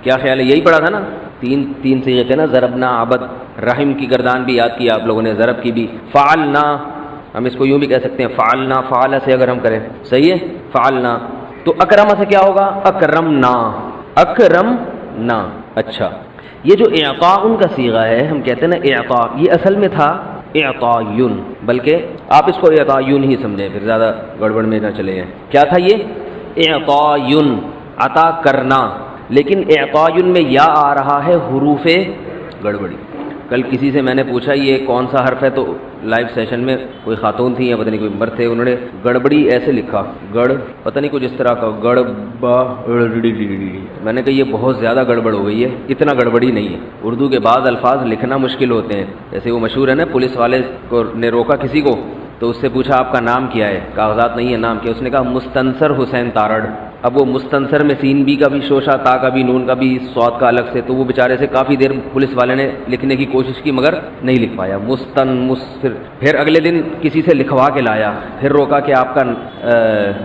کیا خیال ہے؟ یہی پڑھا تھا نا، تین صیغے تھے نا، ضربنا، عبد، رحم کی گردان بھی یاد کیا آپ لوگوں نے، ضرب کی بھی، فعلنا، ہم اس کو یوں بھی کہہ سکتے ہیں فعلنا، فعل سے اگر ہم کریں، صحیح ہے، فعلنا. تو اکرم سے کیا ہوگا؟ اکرمنا، اکرمنا. اچھا، یہ جو اعطاء کا صیغہ ہے، ہم کہتے ہیں نا اعطاء، یہ اصل میں تھا اعطایون، بلکہ آپ اس کو اعطایون ہی سمجھیں، پھر زیادہ گڑبڑ میں نہ چلے جائیں. کیا تھا یہ؟ اعطایون، عطا کرنا، لیکن اعطایون میں یا آ رہا ہے حروف گڑبڑی. کل کسی سے میں نے پوچھا یہ کون سا حرف ہے، تو لائیو سیشن میں کوئی خاتون تھی یا پتہ نہیں کوئی مرد تھے، انہوں نے گڑبڑی ایسے لکھا، گڑ پتہ نہیں کچھ اس طرح کا، گڑ با. میں نے کہا یہ بہت زیادہ گڑبڑ ہو گئی ہے، اتنا گڑبڑی نہیں ہے. اردو کے بعض الفاظ لکھنا مشکل ہوتے ہیں، جیسے وہ مشہور ہے نا، پولیس والے کو نے روکا کسی کو، تو اس سے پوچھا آپ کا نام کیا ہے، کاغذات نہیں ہے، نام کیا؟ اس نے کہا مستنصر حسین تارڑ. اب وہ مستنصر میں سین بی کا بھی شوشہ، تا کا بھی، نون کا بھی، سواد کا الگ سے، تو وہ بیچارے سے کافی دیر پولیس والے نے لکھنے کی کوشش کی مگر نہیں لکھ پایا. پھر اگلے دن کسی سے لکھوا کے لایا، پھر روکا کہ آپ کا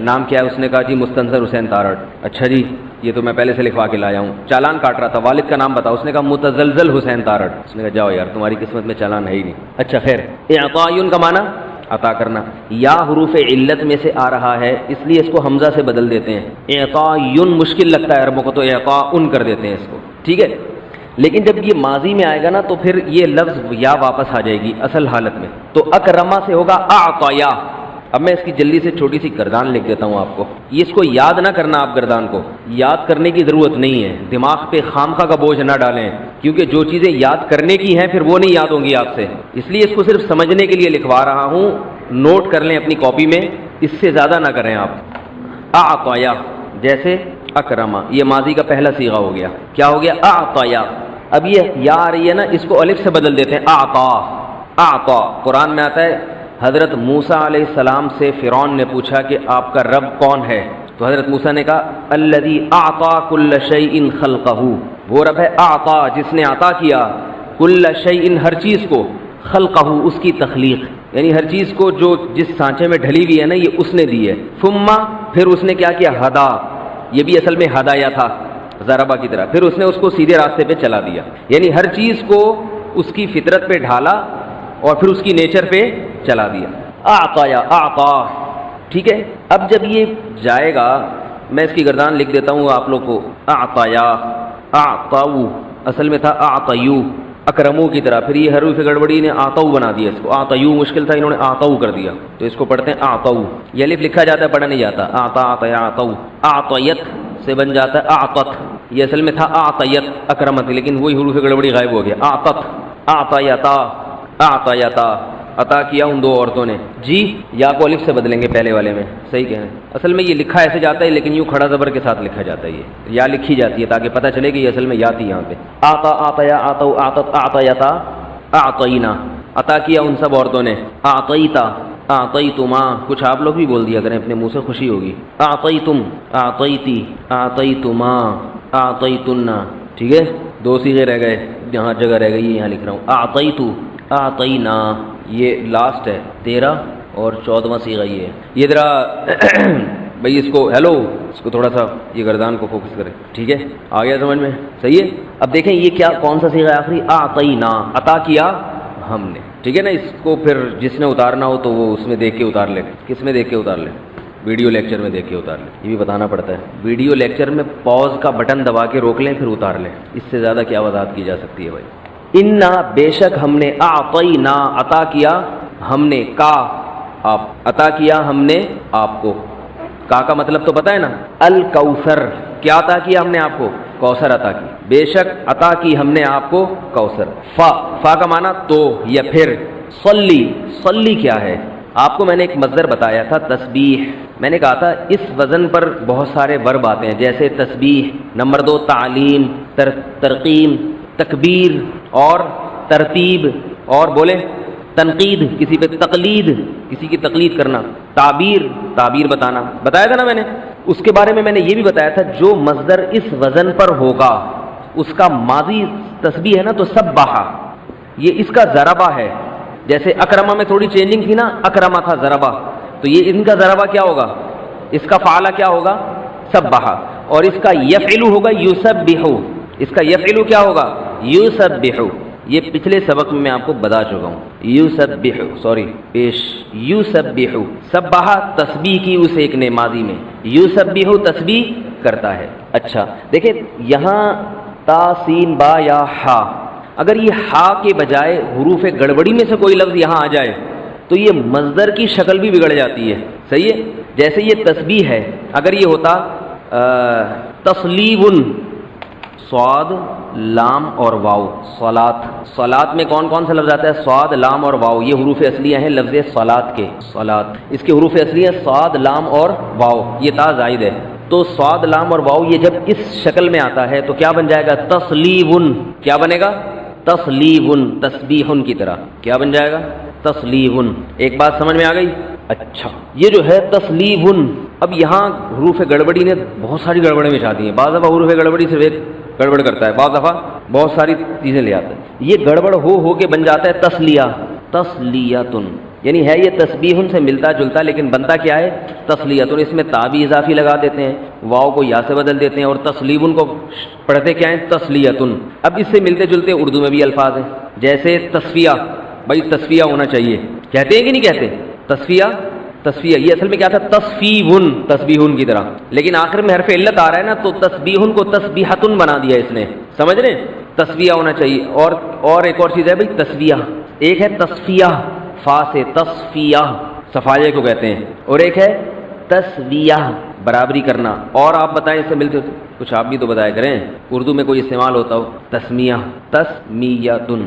نام کیا ہے؟ اس نے کہا جی مستنصر حسین تارڑ. اچھا جی، یہ تو میں پہلے سے لکھوا کے لایا ہوں. چالان کاٹ رہا تھا، والد کا نام بتاؤ. اس نے کہا متزلزل حسین تارڑ. اس نے کہا جاؤ یار، تمہاری قسمت میں چالان ہے ہی نہیں. اچھا خیر، اعطایون کا معنی عطا کرنا، یا حروف علت میں سے آ رہا ہے، اس لیے اس کو حمزہ سے بدل دیتے ہیں. اعطایون مشکل لگتا ہے عربوں کو، تو اعطاءن کر دیتے ہیں اس کو، ٹھیک ہے. لیکن جب یہ ماضی میں آئے گا نا، تو پھر یہ لفظ یا واپس آ جائے گی اصل حالت میں. تو اکرما سے ہوگا اعطایا. اب میں اس کی جلدی سے چھوٹی سی گردان لکھ دیتا ہوں آپ کو. یہ اس کو یاد نہ کرنا، آپ گردان کو یاد کرنے کی ضرورت نہیں ہے، دماغ پہ خامخواہ کا بوجھ نہ ڈالیں، کیونکہ جو چیزیں یاد کرنے کی ہیں پھر وہ نہیں یاد ہوں گی آپ سے. اس لیے اس کو صرف سمجھنے کے لیے لکھوا رہا ہوں، نوٹ کر لیں اپنی کاپی میں، اس سے زیادہ نہ کریں آپ. اعطایا جیسے اکرما، یہ ماضی کا پہلا صیغہ ہو گیا. کیا ہو گیا؟ اعطایا. اب یہ یا آ رہی ہے نا، اس کو الف سے بدل دیتے ہیں، اعطا. اعطا قرآن میں آتا ہے، حضرت موسیٰ علیہ السلام سے فرعون نے پوچھا کہ آپ کا رب کون ہے؟ تو حضرت موسیٰ نے کہا الذی اعطا کل شیء خلقہ، وہ رب ہے اعطا جس نے عطا کیا، کل شیء ہر چیز کو، خلقہ اس کی تخلیق، یعنی ہر چیز کو جو جس سانچے میں ڈھلی ہوئی ہے نا، یہ اس نے دی ہے. ثم پھر اس نے کیا کیا؟ ہدا، یہ بھی اصل میں ہدایا تھا ضربہ کی طرح، پھر اس نے اس کو سیدھے راستے پہ چلا دیا. یعنی ہر چیز کو اس کی فطرت پہ ڈھالا اور پھر اس کی نیچر پہ چلا دیا. اعطایا، اعطا، ٹھیک ہے. اب جب یہ جائے گا، میں اس کی گردان لکھ دیتا ہوں آپ لوگ کو. اعطایا، اعطاؤ، اصل میں تھا اعطیو، اکرمو کی طرح. پھر یہ حروف گڑبڑی نے آتاؤ بنا دیا اس کو، آتیو مشکل تھا، انہوں نے آتاؤ کر دیا، تو اس کو پڑھتے ہیں آتاؤ. یہ الف لکھا جاتا ہے، پڑھا نہیں جاتا. آتا، آتیا، آتاؤ. اعطیت سے بن جاتا ہے اعطت، یہ اصل میں تھا اعطیت اکرمت، لیکن وہی حروف گڑبڑی غائب ہو گیا. اعطت، اعطیتا، اعطیتا، عطا کیا ان دو عورتوں نے. جی، یا کو الف سے بدلیں گے پہلے والے میں، صحیح کہیں. اصل میں یہ لکھا ایسے جاتا ہے، لیکن یوں کھڑا زبر کے ساتھ لکھا جاتا ہے، یہ یا لکھی جاتی ہے تاکہ پتہ چلے کہ یہ اصل میں یا تھی یہاں پہ. آتا، آتیا، آتو، آتت، آتیتا، آتینا، عطا کیا ان سب عورتوں نے. آتیتا، آتیتما، کچھ آپ لوگ بھی بول دیا کریں، اپنے منہ سے خوشی ہوگی. آتیتم، آتیتی، آتیتما، آتیتنا، ٹھیک ہے. دو صیغے رہ گئے، جہاں جگہ رہ گئی یہاں لکھ رہا ہوں. آتیتو، آتینا، یہ لاسٹ ہے 13 اور 14واں صیغہ یہ ہے. یہ ذرا بھائی اس کو ہیلو، اس کو تھوڑا سا یہ گردان کو فوکس کریں، ٹھیک ہے. آ گیا سمجھ میں؟ صحیح ہے. اب دیکھیں یہ کیا، کون سا صیغہ ہے آخری؟ آتینا، عطا کیا ہم نے، ٹھیک ہے نا. اس کو پھر جس نے اتارنا ہو تو وہ اس میں دیکھ کے اتار لے. کس میں دیکھ کے اتار لے؟ ویڈیو لیکچر میں دیکھ کے اتار لیں. یہ بھی بتانا پڑتا ہے، ویڈیو لیکچر میں پاز کا بٹن دبا کے روک لیں پھر اتار لیں. اس سے زیادہ کیا وضاحت کی جا سکتی ہے بھائی. انا، بے شک ہم نے، اعطینا، عطا کیا ہم نے، کا آپ، عطا کیا ہم نے آپ کو. کا کا مطلب تو پتہ ہے نا، الکوثر. کیا عطا کیا ہم نے آپ کو؟ کوثر عطا کی. بے شک عطا کی ہم نے آپ کو کوثر. فا کا معنی تو یا پھر. صلی، صلی کیا ہے؟ آپ کو میں نے ایک مصدر بتایا تھا تسبیح. میں نے کہا تھا اس وزن پر بہت سارے ورب آتے ہیں، جیسے تسبیح. نمبر 2 تعلیم، ترقیم، تکبیر اور ترتیب، اور بولے تنقید، کسی پہ تقلید، کسی کی تقلید کرنا. تعبیر، تعبیر بتانا، بتایا تھا نا میں نے. اس کے بارے میں نے یہ بھی بتایا تھا جو مصدر اس وزن پر ہوگا اس کا ماضی تسبیح ہے نا تو سبحہ، یہ اس کا ضربہ ہے. جیسے اکرما میں تھوڑی چینجنگ تھی نا، اکرما تھا ضربہ، تو یہ ان کا ضربہ کیا ہوگا؟ اس کا فعلہ کیا ہوگا؟ سبحہ. اور اس کا یفعل ہوگا یسبحو. اس کا یفعلو کیا ہوگا؟ یسبحو. یہ پچھلے سبق میں میں آپ کو بتا چکا ہوں. یسبحو پیش یسبحو. سبح تسبیح کی اس ایک نے ماضی میں، یسبحو تسبیح کرتا ہے. اچھا دیکھیں یہاں تا سین با یا ہا، اگر یہ ہا کے بجائے حروف گڑبڑی میں سے کوئی لفظ یہاں آ جائے تو یہ مصدر کی شکل بھی بگڑ جاتی ہے. صحیح ہے؟ جیسے یہ تسبیح ہے، اگر یہ ہوتا تسلیب، صاد لام اور واو. صلات، صلات میں کون کون سا لفظ آتا ہے؟ صاد لام اور واو. یہ حروف اصلیہ ہیں لفظ صلات کے. صلات اس کے حروف اصلیہ ہیں صاد لام اور واو. یہ تا زائد ہے تو صاد لام اور واو یہ جب اس شکل میں آتا ہے تو کیا بن جائے گا؟ تسلیبن. کیا بنے گا؟ تسلیبن، تسبیحن کی طرح. کیا بن جائے گا؟ تسلیبن. ایک بات سمجھ میں آ گئی؟ اچھا یہ جو ہے تسلیبن، اب یہاں حروف گڑبڑی نے بہت ساری گڑبڑیں مچا دی ہیں. بعض دفعہ حروف گڑبڑی صرف ایک گڑبڑ کرتا ہے، بعض دفعہ بہت ساری چیزیں لے آتا ہے. یہ گڑبڑ ہو کے بن جاتا ہے تسلیہ، تسلیتن. یعنی ہے یہ تسبیحن سے ملتا جلتا لیکن بنتا کیا ہے؟ تسلیتن. اس میں تا بھی اضافی لگا دیتے ہیں، واو کو یا سے بدل دیتے ہیں اور تسلیبن کو پڑھتے کیا ہیں؟ تسلیتن. اب اس سے ملتے جلتے اردو میں بھی الفاظ ہیں جیسے تصفیہ. بھائی تصفیہ ہونا چاہیے، کہتے ہیں کہ نہیں کہتے؟ تصفیہ، تصفیہ یہ اصل میں کیا تھا؟ تصفیہن، تسبیحن کی طرح، لیکن آخر میں حرف علت آ رہا ہے نا تو تسبیحن کو تسبیحتن بنا دیا اس نے. سمجھ رہے ہیں؟ تصفیہ ہونا چاہیے. اور ایک اور چیز ہے بھائی تصفیہ. ایک ہے تصفیہ فا سے، تصفیہ صفائے کو کہتے ہیں، اور ایک ہے تسویہ برابری کرنا. اور آپ بتائیں اس سے ملتے ہوتے کچھ آپ بھی تو بتایا کریں اردو میں کوئی استعمال ہوتا ہو. تسمیہ، تسمیتن،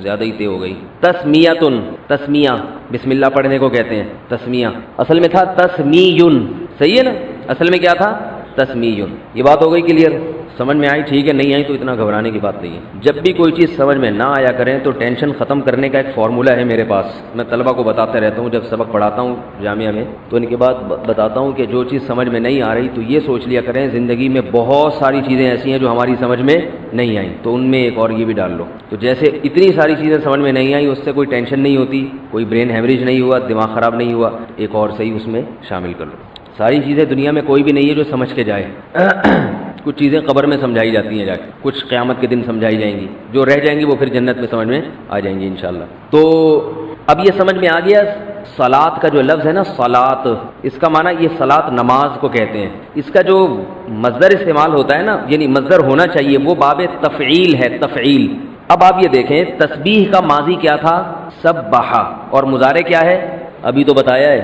زیادہ ہی تے ہو گئی. تسمیتن، تسمیہ بسم اللہ پڑھنے کو کہتے ہیں. تسمیہ اصل میں تھا تسمیون. صحیح ہے نا؟ اصل میں کیا تھا؟ تسمیون. یہ بات ہو گئی کلیئر؟ سمجھ میں آئی؟ ٹھیک ہے. نہیں آئی تو اتنا گھبرانے کی بات نہیں ہے. جب بھی کوئی چیز سمجھ میں نہ آیا کریں تو ٹینشن ختم کرنے کا ایک فارمولہ ہے میرے پاس. میں طلبہ کو بتاتا رہتا ہوں جب سبق پڑھاتا ہوں جامعہ میں تو ان کے بعد بتاتا ہوں کہ جو چیز سمجھ میں نہیں آ رہی تو یہ سوچ لیا کریں زندگی میں بہت ساری چیزیں ایسی ہیں جو ہماری سمجھ میں نہیں آئیں تو ان میں ایک اور یہ بھی ڈال لو. تو جیسے اتنی ساری چیزیں سمجھ میں نہیں آئیں اس سے کوئی ٹینشن نہیں ہوتی، کوئی برین ہیمریج نہیں ہوا، دماغ خراب نہیں ہوا، ایک اور صحیح اس میں شامل کر لو. ساری چیزیں دنیا میں کوئی بھی نہیں ہے جو سمجھ کے جائے. کچھ چیزیں قبر میں سمجھائی جاتی ہیں جا کے، کچھ قیامت کے دن سمجھائی جائیں گی، جو رہ جائیں گی وہ پھر جنت میں سمجھ میں آ جائیں گی انشاءاللہ. تو اب یہ سمجھ میں آ گیا صلات کا جو لفظ ہے نا صلات، اس کا معنی یہ صلات نماز کو کہتے ہیں. اس کا جو مصدر استعمال ہوتا ہے نا یعنی مصدر ہونا چاہیے وہ باب تفعیل ہے، تفعیل. اب آپ یہ دیکھیں تسبیح کا ماضی کیا تھا؟ سبح، اور مضارع کیا ہے؟ ابھی تو بتایا ہے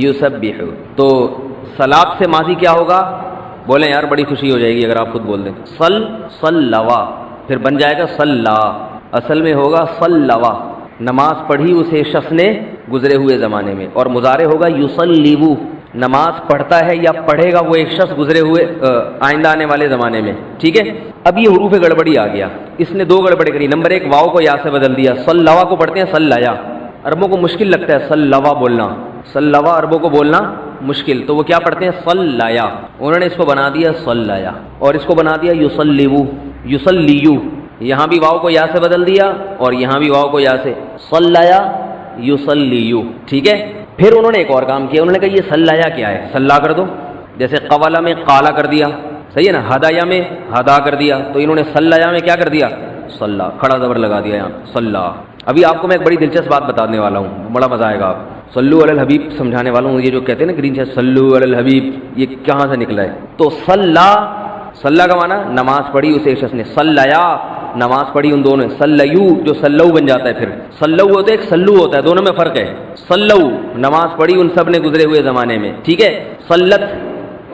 یسبح. تو صلات سے ماضی کیا ہوگا؟ بولیں یار بڑی خوشی ہو جائے گی اگر آپ خود بول دیں. صلوا، پھر بن جائے گا صلا. اصل میں ہوگا صلوا، نماز پڑھی اسے شخص نے گزرے ہوئے زمانے میں، اور مضارع ہوگا یصلیو، نماز پڑھتا ہے یا پڑھے گا وہ ایک شخص گزرے ہوئے آئندہ آنے والے زمانے میں. ٹھیک ہے. اب یہ حروف گڑبڑی آ گیا، اس نے دو گڑبڑی کری. نمبر ایک واو کو یا سے بدل دیا. صلوا کو پڑھتے ہیں صلایا، عربوں کو مشکل لگتا ہے صلوا بولنا. صلوا عربوں کو بولنا مشکل تو وہ کیا پڑھتے ہیں؟ صلایا. انہوں نے اس کو بنا دیا صلایا اور اس کو بنا دیا یصلیو، یصلیو. یہاں بھی واو کو یا سے بدل دیا اور یہاں بھی واو کو یا سے. صلایا یصلیو. ٹھیک ہے. پھر انہوں نے ایک اور کام کیا، انہوں نے کہا یہ صلایا کیا ہے؟ صلا کر دو. جیسے قوالا میں قالا کر دیا، صحیح ہے نا؟ ہدایا میں ہدا کر دیا. تو انہوں نے صلایا میں کیا کر دیا؟ صلا، کھڑا زبر لگا دیا یہاں صلا. ابھی آپ کو میں ایک بڑی دلچسپ بات بتانے والا ہوں، بڑا مزہ آئے گا. آپ صلو علی الحبیب سمجھانے والا ہوں. یہ جو کہتے ہیں نا گرین سے صلو علی الحبیب، یہ کہاں سے نکلا ہے؟ تو صلا کا معنی نماز پڑھی اسے شخص نے. صلایا نماز پڑھی ان دونوں نے. صلیو جو صلو بن جاتا ہے، پھر صلو ہوتا ہے ایک صلو ہوتا ہے، دونوں میں فرق ہے. صلو نماز پڑھی ان سب نے گزرے ہوئے زمانے میں. ٹھیک ہے. صلت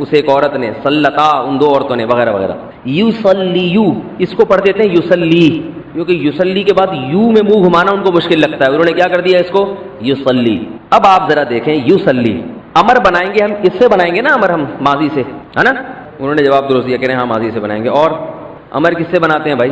اسے ایک عورت نے، صلتا ان دو عورتوں نے، وغیرہ وغیرہ. یصلیو اس کو پڑھ دیتے ہیں یصلی، کیونکہ یصلی کے بعد یو میں منہ گھمانا ان کو مشکل لگتا ہے. انہوں نے کیا کر دیا اس کو؟ یصلی. اب آپ ذرا دیکھیں یصلی امر بنائیں گے ہم، اس سے بنائیں گے نا امر ہم ماضی سے، ہے نا؟ انہوں نے جواب درست دیا کہ ہاں ماضی سے بنائیں گے. اور امر کس سے بناتے ہیں بھائی؟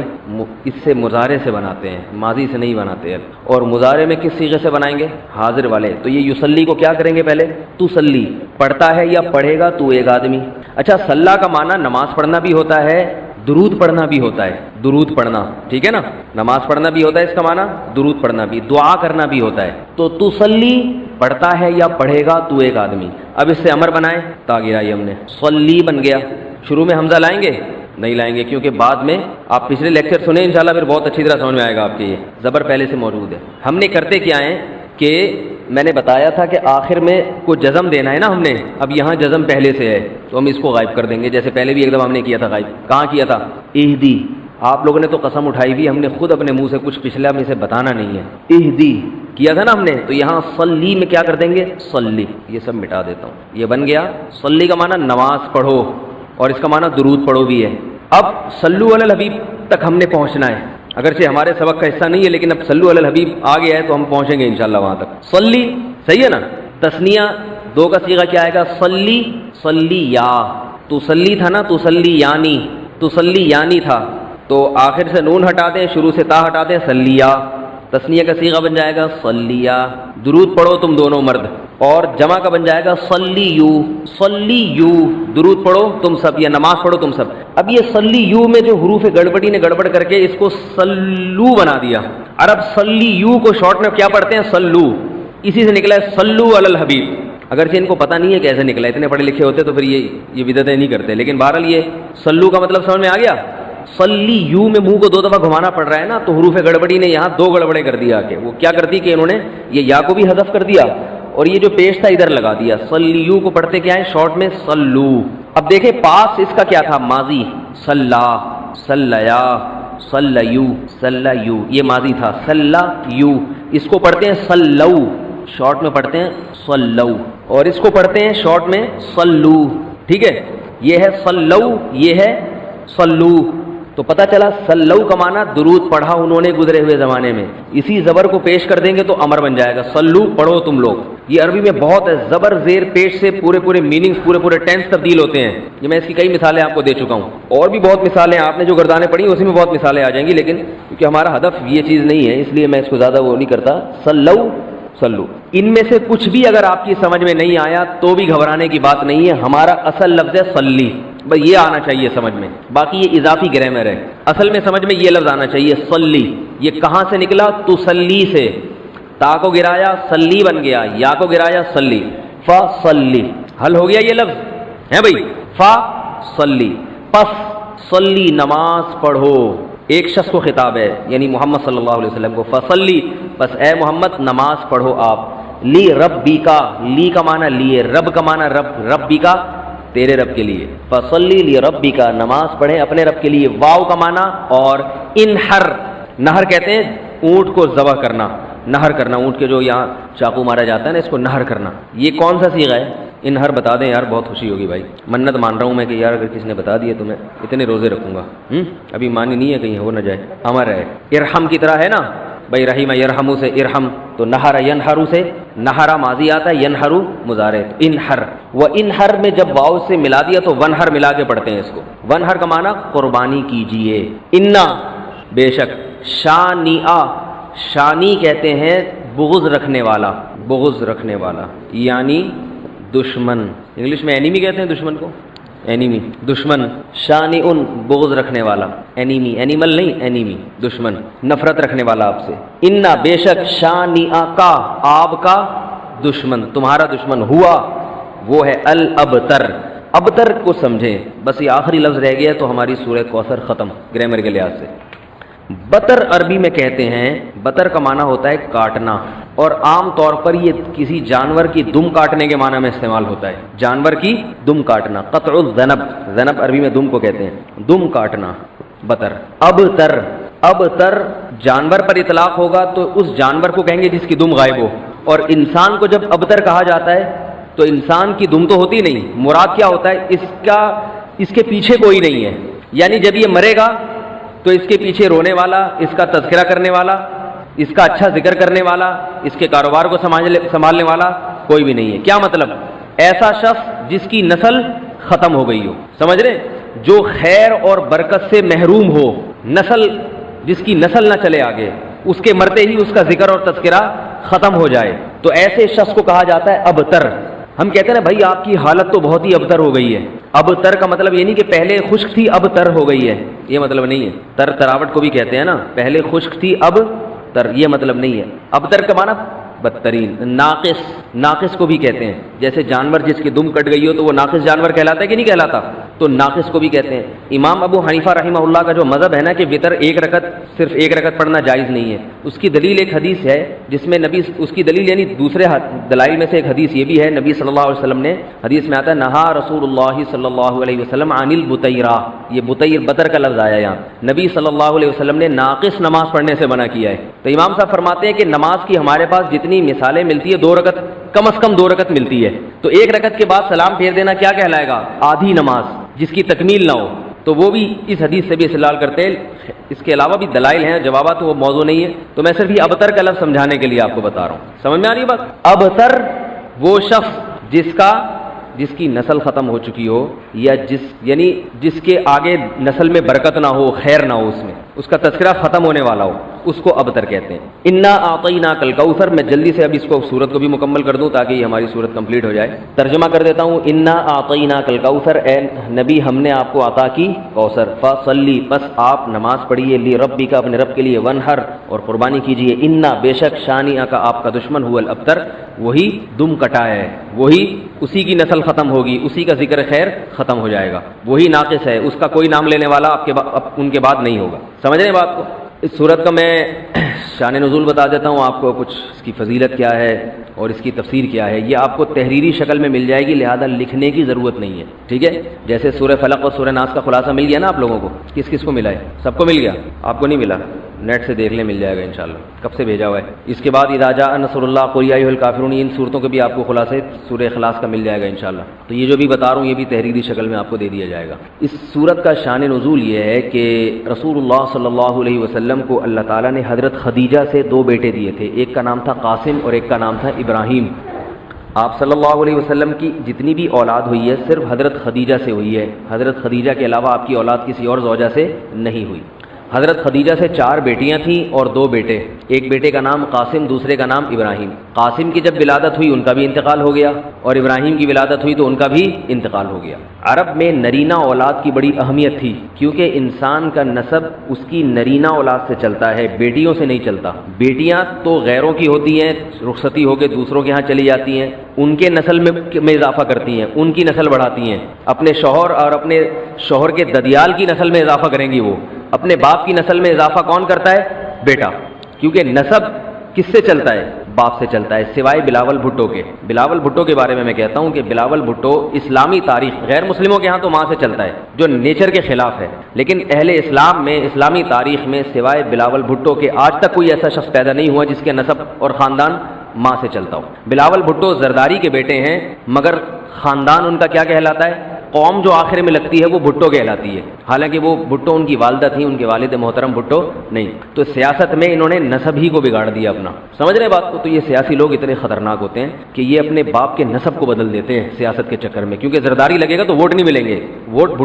اس سے مضارع سے بناتے ہیں، ماضی سے نہیں بناتے ہیں. اور مضارع میں کس صیغے سے بنائیں گے؟ حاضر والے. تو یہ یصلی کو کیا کریں گے؟ پہلے تصلی، پڑھتا ہے یا پڑھے گا تو ایک آدمی. اچھا صلا کا معنی نماز پڑھنا بھی ہوتا ہے، درود پڑھنا بھی ہوتا ہے. درود پڑھنا، ٹھیک ہے نا؟ نماز پڑھنا بھی ہوتا ہے اس کا معنی، درود پڑھنا بھی، دعا کرنا بھی ہوتا ہے. تو تصلی پڑھتا ہے یا پڑھے گا تو ایک آدمی. اب اس سے امر بنائیں، تا گرائی ہم نے، صلی بن گیا. شروع میں حمزہ لائیں گے؟ نہیں لائیں گے، کیونکہ بعد میں آپ پچھلے لیکچر سنیں انشاءاللہ پھر بہت اچھی طرح سمجھ میں آئے گا آپ کے، یہ زبر پہلے سے موجود ہے۔ ہم نے کرتے کیا ہیں کہ میں نے بتایا تھا کہ آخر میں کو جزم دینا ہے نا ہم نے، اب یہاں جزم پہلے سے ہے تو ہم اس کو غائب کر دیں گے، جیسے پہلے بھی ایک دم ہم نے کیا تھا غائب۔ کہاں کیا تھا؟ اہدی، آپ لوگوں نے تو قسم اٹھائی بھی، ہم نے خود اپنے منہ سے کچھ پچھلا میں سے بتانا نہیں ہے، اہدی کیا تھا نا ہم نے، تو یہاں صلی میں کیا کر دیں گے؟ صلی، یہ سب مٹا دیتا ہوں، یہ بن گیا صلی کا معنی نماز پڑھو، اور اس کا معنی درود پڑھو بھی ہے۔ اب صلو علی الحبیب تک ہم نے پہنچنا ہے، اگرچہ ہمارے سبق کا حصہ نہیں ہے لیکن اب صلو علی الحبیب آ گیا ہے تو ہم پہنچیں گے انشاءاللہ وہاں تک۔ صلی صحیح ہے نا، تثنیہ دو کا صیغہ کیا آئے گا؟ صلی، صلی یا، تو صلی تھا نا، تو صلی یعنی، تو صلی یعنی تھا تو آخر سے نون ہٹا دیں، شروع سے تا ہٹا دیں، صلیہ، تثنیہ کا صیغہ بن جائے گا صلیہ، درود پڑھو تم دونوں مرد، اور جمع کا بن جائے گا صلیو، صلیو، درود پڑھو تم سب یا نماز پڑھو تم سب۔ اب یہ صلیو میں جو حروف گڑبڑی نے گڑبڑ کر کے اس کو صلو بنا دیا، عرب صلیو کو شارٹ میں کیا پڑھتے ہیں؟ صلو، اسی سے نکلا ہے صلو علی الحبیب، اگرچہ ان کو پتہ نہیں ہے کیسے نکلا، اتنے پڑھے لکھے ہوتے تو پھر یہ بدعتیں نہیں کرتے، لیکن بہرحال یہ صلو کا مطلب سمجھ میں آ گیا۔ صلی یو میں منہ کو دو دفعہ گھمانا پڑ رہا ہے نا، تو حروف گڑبڑی نے یہاں دو گڑبڑے کر دیا کہ وہ کیا کرتی کہ انہوں نے یہ یا کو بھی حذف کر دیا اور یہ جو پیش تھا ادھر لگا دیا، صلی یو کو پڑھتے کیا ہے شارٹ میں؟ صلو۔ اب دیکھیں پاس اس کا کیا تھا؟ ماضی، صلا، صلیا، صلیو، صلیو، یہ ماضی تھا، صلیو، اس کو پڑھتے ہیں صلو، شارٹ میں پڑھتے ہیں صلو، اور اس کو پڑھتے ہیں شارٹ میں صلو، ٹھیک ہے، یہ ہے صلو، یہ ہے صلو، تو پتہ چلا صلو کا معنی درود پڑھا انہوں نے گزرے ہوئے زمانے میں، اسی زبر کو پیش کر دیں گے تو امر بن جائے گا، صلو پڑھو تم لوگ۔ یہ عربی میں بہت ہے، زبر زیر پیش سے پورے میننگز پورے ٹینس تبدیل ہوتے ہیں، یہ میں اس کی کئی مثالیں آپ کو دے چکا ہوں، اور بھی بہت مثالیں آپ نے جو گردانیں پڑھی اسی میں بہت مثالیں آ جائیں گی، لیکن کیونکہ ہمارا ہدف یہ چیز نہیں ہے اس لیے میں اس کو زیادہ وہ نہیں کرتا۔ صلو، صلو، ان میں سے کچھ بھی اگر آپ کی سمجھ میں نہیں آیا تو بھی گھبرانے کی بات نہیں ہے، ہمارا اصل لفظ ہے صلی، بس یہ آنا چاہیے سمجھ میں، باقی یہ اضافی گرامر ہے، اصل میں سمجھ میں یہ لفظ آنا چاہیے صلی۔ یہ کہاں سے نکلا؟ تسلی سے، تا کو گرایا صلی بن گیا، یا کو گرایا صلی، فصلی، حل ہو گیا یہ لفظ ہے بھائی، فصلی، پس صلی نماز پڑھو، ایک شخص کو خطاب ہے یعنی محمد صلی اللہ علیہ وسلم کو، فصلی پس اے محمد نماز پڑھو آپ، لی ربی کا، لی کا معنی لیے، رب کا معنی رب، ربی کا تیرے رب کے لیے، فصلی لی ربی کا نماز پڑھیں اپنے رب کے لیے، واو کا معنی اور انحر، نہر کہتے ہیں اونٹ کو ذبح کرنا، نہر کرنا، اونٹ کے جو یہاں چاقو مارا جاتا ہے نا اس کو نہر کرنا، یہ کون سا صیغہ ہے؟ انہر بتا دیں یار، بہت خوشی ہوگی بھائی، منت مان رہا ہوں میں کہ یار اگر کسی نے بتا دیا تو میں اتنے روزے رکھوں گا، ابھی مانی نہیں ہے کہیں ہو نہ جائے، امر ہے، ارحم کی طرح ہے نا بھائی، رحیم یرحمو سے ارحم، تو نہر ینہرو سے نہرا ماضی آتا ہے، ینہرو مضارع، انحر، و انحر میں جب واو سے ملا دیا تو ونہر ملا کے پڑھتے ہیں اس کو، ونہر کا معنی قربانی کیجئے، انا بے شک، شانیہ، شانی کہتے ہیں بغض رکھنے والا، بغض رکھنے والا یعنی دشمن، انگلش میں اینیمی کہتے ہیں دشمن کو، اینیمی، دشمن، شانی ان بغض رکھنے والا، اینیمی، اینیمل نہیں، اینیمی، دشمن، نفرت رکھنے والا آپ سے، انا بے شک، شانی کا، آپ کا دشمن، تمہارا دشمن، ہوا وہ ہے الابتر، ابتر کو سمجھیں، بس یہ آخری لفظ رہ گیا تو ہماری سورہ کوثر ختم گرامر کے لحاظ سے۔ بطر عربی میں کہتے ہیں، بطر کا معنی ہوتا ہے کاٹنا، اور عام طور پر یہ کسی جانور کی دم کاٹنے کے معنی میں استعمال ہوتا ہے، جانور کی دم کاٹنا، قطع الذنب، ذنب عربی میں دم کو کہتے ہیں، دم کاٹنا، بطر۔ ابتر، ابتر جانور پر اطلاق ہوگا تو اس جانور کو کہیں گے جس کی دم غائب ہو، اور انسان کو جب ابتر کہا جاتا ہے تو انسان کی دم تو ہوتی نہیں، مراد کیا ہوتا ہے اس کے پیچھے کوئی نہیں ہے، یعنی جب یہ مرے گا تو اس کے پیچھے رونے والا، اس کا تذکرہ کرنے والا، اس کا اچھا ذکر کرنے والا، اس کے کاروبار کو سنبھالنے والا کوئی بھی نہیں ہے۔ کیا مطلب؟ ایسا شخص جس کی نسل ختم ہو گئی ہو، سمجھ رہے، جو خیر اور برکت سے محروم ہو، نسل جس کی نسل نہ چلے آگے، اس کے مرتے ہی اس کا ذکر اور تذکرہ ختم ہو جائے، تو ایسے شخص کو کہا جاتا ہے ابتر۔ ہم کہتے ہیں نا بھائی آپ کی حالت تو بہت ہی ابتر ہو گئی ہے، ابتر کا مطلب یہ نہیں کہ پہلے خشک تھی اب تر ہو گئی ہے، یہ مطلب نہیں ہے، تراوٹ کو بھی کہتے ہیں نا، پہلے خشک تھی اب تر، یہ مطلب نہیں ہے، ابتر کا معنی بدترین. ناقص, ناقص کو بھی کہتے ہیں. جیسے جانور جس کی دم کٹ گئی ہو تو وہ ناقص جانور کہلاتا ہے کہ نہیں کہلاتا, تو ناقص کو بھی کہتے ہیں. امام ابو حنیفہ رحمہ اللہ کا جو مذہب ہے نا کہ وطر صرف ایک رکعت پڑھنا جائز نہیں ہے, اس کی دلیل ایک حدیث ہے جس میں نبی, اس کی دلیل یعنی دوسرے دلائل میں سے ایک حدیث یہ بھی ہے, نبی صلی اللہ علیہ وسلم نے, حدیث میں آتا ہے نہا رسول اللہ صلی اللہ علیہ وسلم عن البطیرہ, یہ بطیر بطر کا لفظ آیا یہاں, نبی صلی اللہ علیہ وسلم نے ناقص نماز پڑھنے سے منع کیا ہے. تو امام صاحب فرماتے ہیں کہ نماز کی ہمارے پاس جتنی مثالیں ملتی ہے 2 رکعت, کم از کم 2 رکعت ملتی ہے, تو 1 رکعت کے بعد سلام پھیر دینا کیا کہلائے گا؟ آدھی نماز جس کی تکمیل نہ ہو. تو وہ بھی اس حدیث سے بھی استدلال کرتے ہیں. اس کے علاوہ بھی دلائل ہیں, جوابات, وہ موضوع نہیں ہے, تو میں صرف یہ ابتر کا لفظ سمجھانے کے لیے آپ کو بتا رہا ہوں. سمجھ میں آ رہی ہے بات؟ ابتر وہ شخص جس کی نسل ختم ہو چکی ہو, یا یعنی جس کے آگے نسل میں برکت نہ ہو, خیر نہ ہو, اس میں اس کا تذکرہ ختم ہونے والا ہو, اس کو ابتر کہتے ہیں. انا اعطیناک الکوثر, میں جلدی سے اب اس کو سورت کو بھی مکمل کر دوں تاکہ یہ ہماری سورت کمپلیٹ ہو جائے. ترجمہ کر دیتا ہوں. انا اعطیناک الکوثر, اے نبی ہم نے آپ کو عطا کی کوثر, فصلی بس آپ نماز پڑھیے, لی ربک اپنے رب کے لیے, ونہر اور قربانی کیجیے, انا بے شک شانیہ کا آپ کا دشمن ہوا الابتر, وہی دم کٹا ہے, وہی اسی کی نسل ختم ہوگی, اسی کا ذکر خیر ختم ہو جائے گا, وہی ناقص ہے, اس کا کوئی نام لینے والا ان کے بعد نہیں ہوگا. سمجھ رہے ہیں بات کو؟ اس صورت کا میں شان نزول بتا دیتا ہوں آپ کو, کچھ اس کی فضیلت کیا ہے اور اس کی تفسیر کیا ہے. یہ آپ کو تحریری شکل میں مل جائے گی, لہذا لکھنے کی ضرورت نہیں ہے, ٹھیک ہے. جیسے سورہ فلق اور سورہ ناس کا خلاصہ مل گیا نا آپ لوگوں کو, کس کس کو ملا ہے؟ سب کو مل گیا, آپ کو نہیں ملا, نیٹ سے دیکھ لیں, مل جائے گا انشاءاللہ. کب سے بھیجا ہوا ہے. اس کے بعد اذا جاء نصر اللہ قل یا ایھا الکافرون, ان صورتوں کے بھی آپ کو خلاصے سورہ اخلاص کا مل جائے گا انشاءاللہ. تو یہ جو بھی بتا رہا ہوں یہ بھی تحریری شکل میں آپ کو دے دیا جائے گا. اس صورت کا شان نزول یہ ہے کہ رسول اللہ صلی اللہ علیہ وسلم کو اللہ تعالیٰ نے حضرت خدیجہ سے 2 بیٹے دیے تھے, ایک کا نام تھا قاسم اور ایک کا نام تھا ابراہیم. آپ صلی اللہ علیہ وسلم کی جتنی بھی اولاد ہوئی ہے صرف حضرت خدیجہ سے ہوئی ہے, حضرت خدیجہ کے علاوہ آپ کی اولاد کسی اور زوجہ سے نہیں ہوئی. حضرت خدیجہ سے 4 بیٹیاں تھیں اور 2 بیٹے, ایک بیٹے کا نام قاسم, دوسرے کا نام ابراہیم. قاسم کی جب ولادت ہوئی ان کا بھی انتقال ہو گیا, اور ابراہیم کی ولادت ہوئی تو ان کا بھی انتقال ہو گیا. عرب میں نرینہ اولاد کی بڑی اہمیت تھی, کیونکہ انسان کا نسب اس کی نرینہ اولاد سے چلتا ہے, بیٹیوں سے نہیں چلتا. بیٹیاں تو غیروں کی ہوتی ہیں, رخصتی ہو کے دوسروں کے ہاں چلی جاتی ہیں, ان کے نسل میں اضافہ کرتی ہیں, ان کی نسل بڑھاتی ہیں. اپنے شوہر اور اپنے شوہر کے ددیال کی نسل میں اضافہ کریں گی, وہ اپنے باپ کی نسل میں اضافہ کون کرتا ہے؟ بیٹا. کیونکہ نسب کس سے چلتا ہے؟ باپ سے چلتا ہے, سوائے بلاول بھٹو کے. بلاول بھٹو کے بارے میں کہتا ہوں کہ بلاول بھٹو اسلامی تاریخ, غیر مسلموں کے ہاں تو ماں سے چلتا ہے جو نیچر کے خلاف ہے, لیکن اہل اسلام میں, اسلامی تاریخ میں سوائے بلاول بھٹو کے آج تک کوئی ایسا شخص پیدا نہیں ہوا جس کے نسب اور خاندان ماں سے چلتا ہو. بلاول بھٹو زرداری کے بیٹے ہیں, مگر خاندان ان کا کیا کہلاتا ہے؟ قوم جو آخر میں لگتی ہے وہ بھٹو کہلاتی ہے, حالانکہ وہ بھٹو ان کی والدہ تھیں, ان کے والد محترم بھٹو نہیں. تو سیاست میں انہوں نے نسب ہی کو بگاڑ دیا اپنا. سمجھ رہے بات کو؟ تو یہ سیاسی لوگ اتنے خطرناک ہوتے ہیں کہ یہ اپنے باپ کے نسب کو بدل دیتے ہیں سیاست کے چکر میں, کیونکہ زرداری لگے گا تو ووٹ نہیں ملیں گے, ووٹ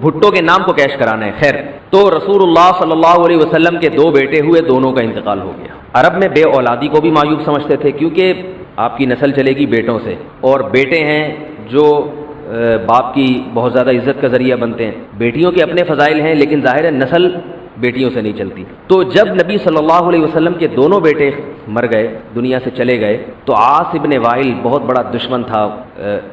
بھٹو کے نام کو کیش کرانا ہے. خیر, تو رسول اللہ صلی اللہ علیہ وسلم کے 2 بیٹے ہوئے, دونوں کا انتقال ہو گیا. عرب میں بے اولادی کو بھی معیوب سمجھتے تھے, کیونکہ آپ کی نسل چلے گی بیٹوں سے, اور بیٹے ہیں جو باپ کی بہت زیادہ عزت کا ذریعہ بنتے ہیں. بیٹیوں کے اپنے فضائل ہیں, لیکن ظاہر ہے نسل بیٹیوں سے نہیں چلتی. تو جب نبی صلی اللہ علیہ وسلم کے دونوں بیٹے مر گئے, دنیا سے چلے گئے, تو عاص ابن وائل بہت بڑا دشمن تھا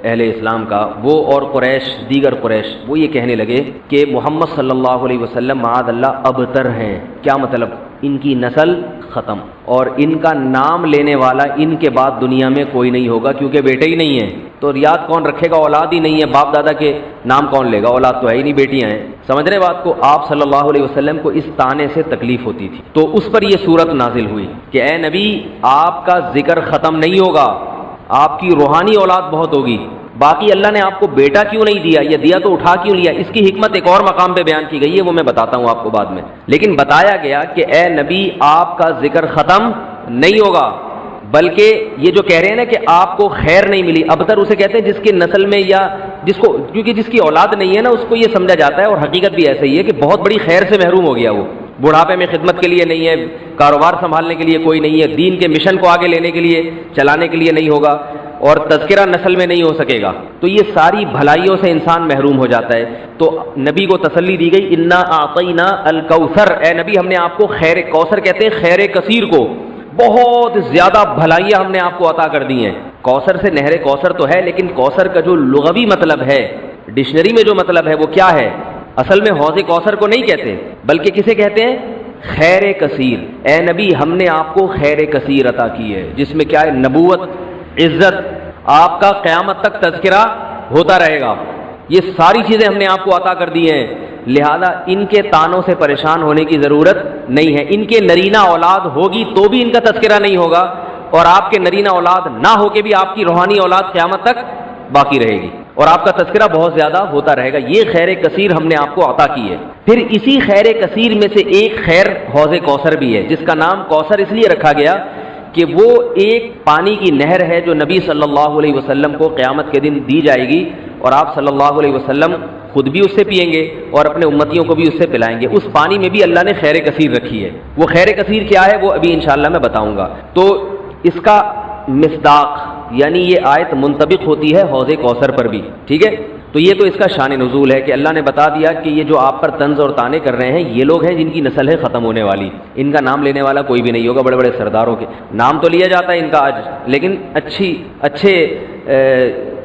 اہل اسلام کا, وہ اور قریش, دیگر قریش, وہ یہ کہنے لگے کہ محمد صلی اللہ علیہ وسلم معاذ اللہ ابتر ہیں. کیا مطلب؟ ان کی نسل ختم, اور ان کا نام لینے والا ان کے بعد دنیا میں کوئی نہیں ہوگا, کیونکہ بیٹے ہی نہیں ہیں. تو ریاض کون رکھے گا؟ اولاد ہی نہیں ہے, باپ دادا کے نام کون لے گا؟ اولاد تو ہے ہی نہیں, بیٹیاں ہیں. سمجھ رہے بات کو؟ آپ صلی اللہ علیہ وسلم کو اس طعنے سے تکلیف ہوتی تھی, تو اس پر یہ صورت نازل ہوئی کہ اے نبی آپ کا ذکر ختم نہیں ہوگا, آپ کی روحانی اولاد بہت ہوگی. باقی اللہ نے آپ کو بیٹا کیوں نہیں دیا, یہ دیا تو اٹھا کیوں لیا, اس کی حکمت ایک اور مقام پہ بیان کی گئی ہے, وہ میں بتاتا ہوں آپ کو بعد میں. لیکن بتایا گیا کہ اے نبی آپ کا ذکر ختم نہیں ہوگا, بلکہ یہ جو کہہ رہے ہیں نا کہ آپ کو خیر نہیں ملی, ابتر اسے کہتے ہیں جس کی نسل میں, یا جس کو, کیونکہ جس کی اولاد نہیں ہے نا اس کو یہ سمجھا جاتا ہے, اور حقیقت بھی ایسا ہی ہے کہ بہت بڑی خیر سے محروم ہو گیا. وہ بڑھاپے میں خدمت کے لیے نہیں ہے, کاروبار سنبھالنے کے لیے کوئی نہیں ہے, دین کے مشن کو آگے لینے کے لیے, چلانے کے لیے نہیں ہوگا, اور تذکرہ نسل میں نہیں ہو سکے گا. تو یہ ساری بھلائیوں سے انسان محروم ہو جاتا ہے. تو نبی کو تسلی دی گئی, انا اعطینا الکوثر, اے نبی ہم نے آپ کو خیر, کوثر کہتے ہیں خیر کثیر کو, بہت زیادہ بھلائیاں ہم نے آپ کو عطا کر دی ہیں. کوثر سے نہر کوثر تو ہے، لیکن کوثر کا جو لغوی مطلب ہے، ڈکشنری میں جو مطلب ہے وہ کیا ہے؟ اصل میں حوض کوثر کو نہیں کہتے، بلکہ کسے کہتے ہیں؟ خیر کثیر. اے نبی ہم نے آپ کو خیر کثیر عطا کی ہے، جس میں کیا ہے؟ نبوت، عزت، آپ کا قیامت تک تذکرہ ہوتا رہے گا. یہ ساری چیزیں ہم نے آپ کو عطا کر دی ہیں، لہذا ان کے تانوں سے پریشان ہونے کی ضرورت نہیں ہے. ان کے نرینہ اولاد ہوگی تو بھی ان کا تذکرہ نہیں ہوگا، اور آپ کے نرینہ اولاد نہ ہو کے بھی آپ کی روحانی اولاد قیامت تک باقی رہے گی، اور آپ کا تذکرہ بہت زیادہ ہوتا رہے گا. یہ خیر کثیر ہم نے آپ کو عطا کی ہے. پھر اسی خیر کثیر میں سے ایک خیر حوض کوثر بھی ہے، جس کا نام کوثر اس لیے رکھا گیا کہ وہ ایک پانی کی نہر ہے جو نبی صلی اللہ علیہ وسلم کو قیامت کے دن دی جائے گی، اور آپ صلی اللہ علیہ وسلم خود بھی اس سے پیئیں گے اور اپنے امتیوں کو بھی اس سے پلائیں گے. اس پانی میں بھی اللہ نے خیر کثیر رکھی ہے. وہ خیر کثیر کیا ہے وہ ابھی انشاءاللہ میں بتاؤں گا. تو اس کا مصداق یعنی یہ آیت منطبق ہوتی ہے حوض کوثر پر بھی. ٹھیک ہے، تو یہ تو اس کا شان نزول ہے کہ اللہ نے بتا دیا کہ یہ جو آپ پر طنز اور طعنے کر رہے ہیں یہ لوگ ہیں جن کی نسل ہے ختم ہونے والی. ان کا نام لینے والا کوئی بھی نہیں ہوگا. بڑے بڑے سرداروں کے نام تو لیا جاتا ہے ان کا آج، لیکن اچھے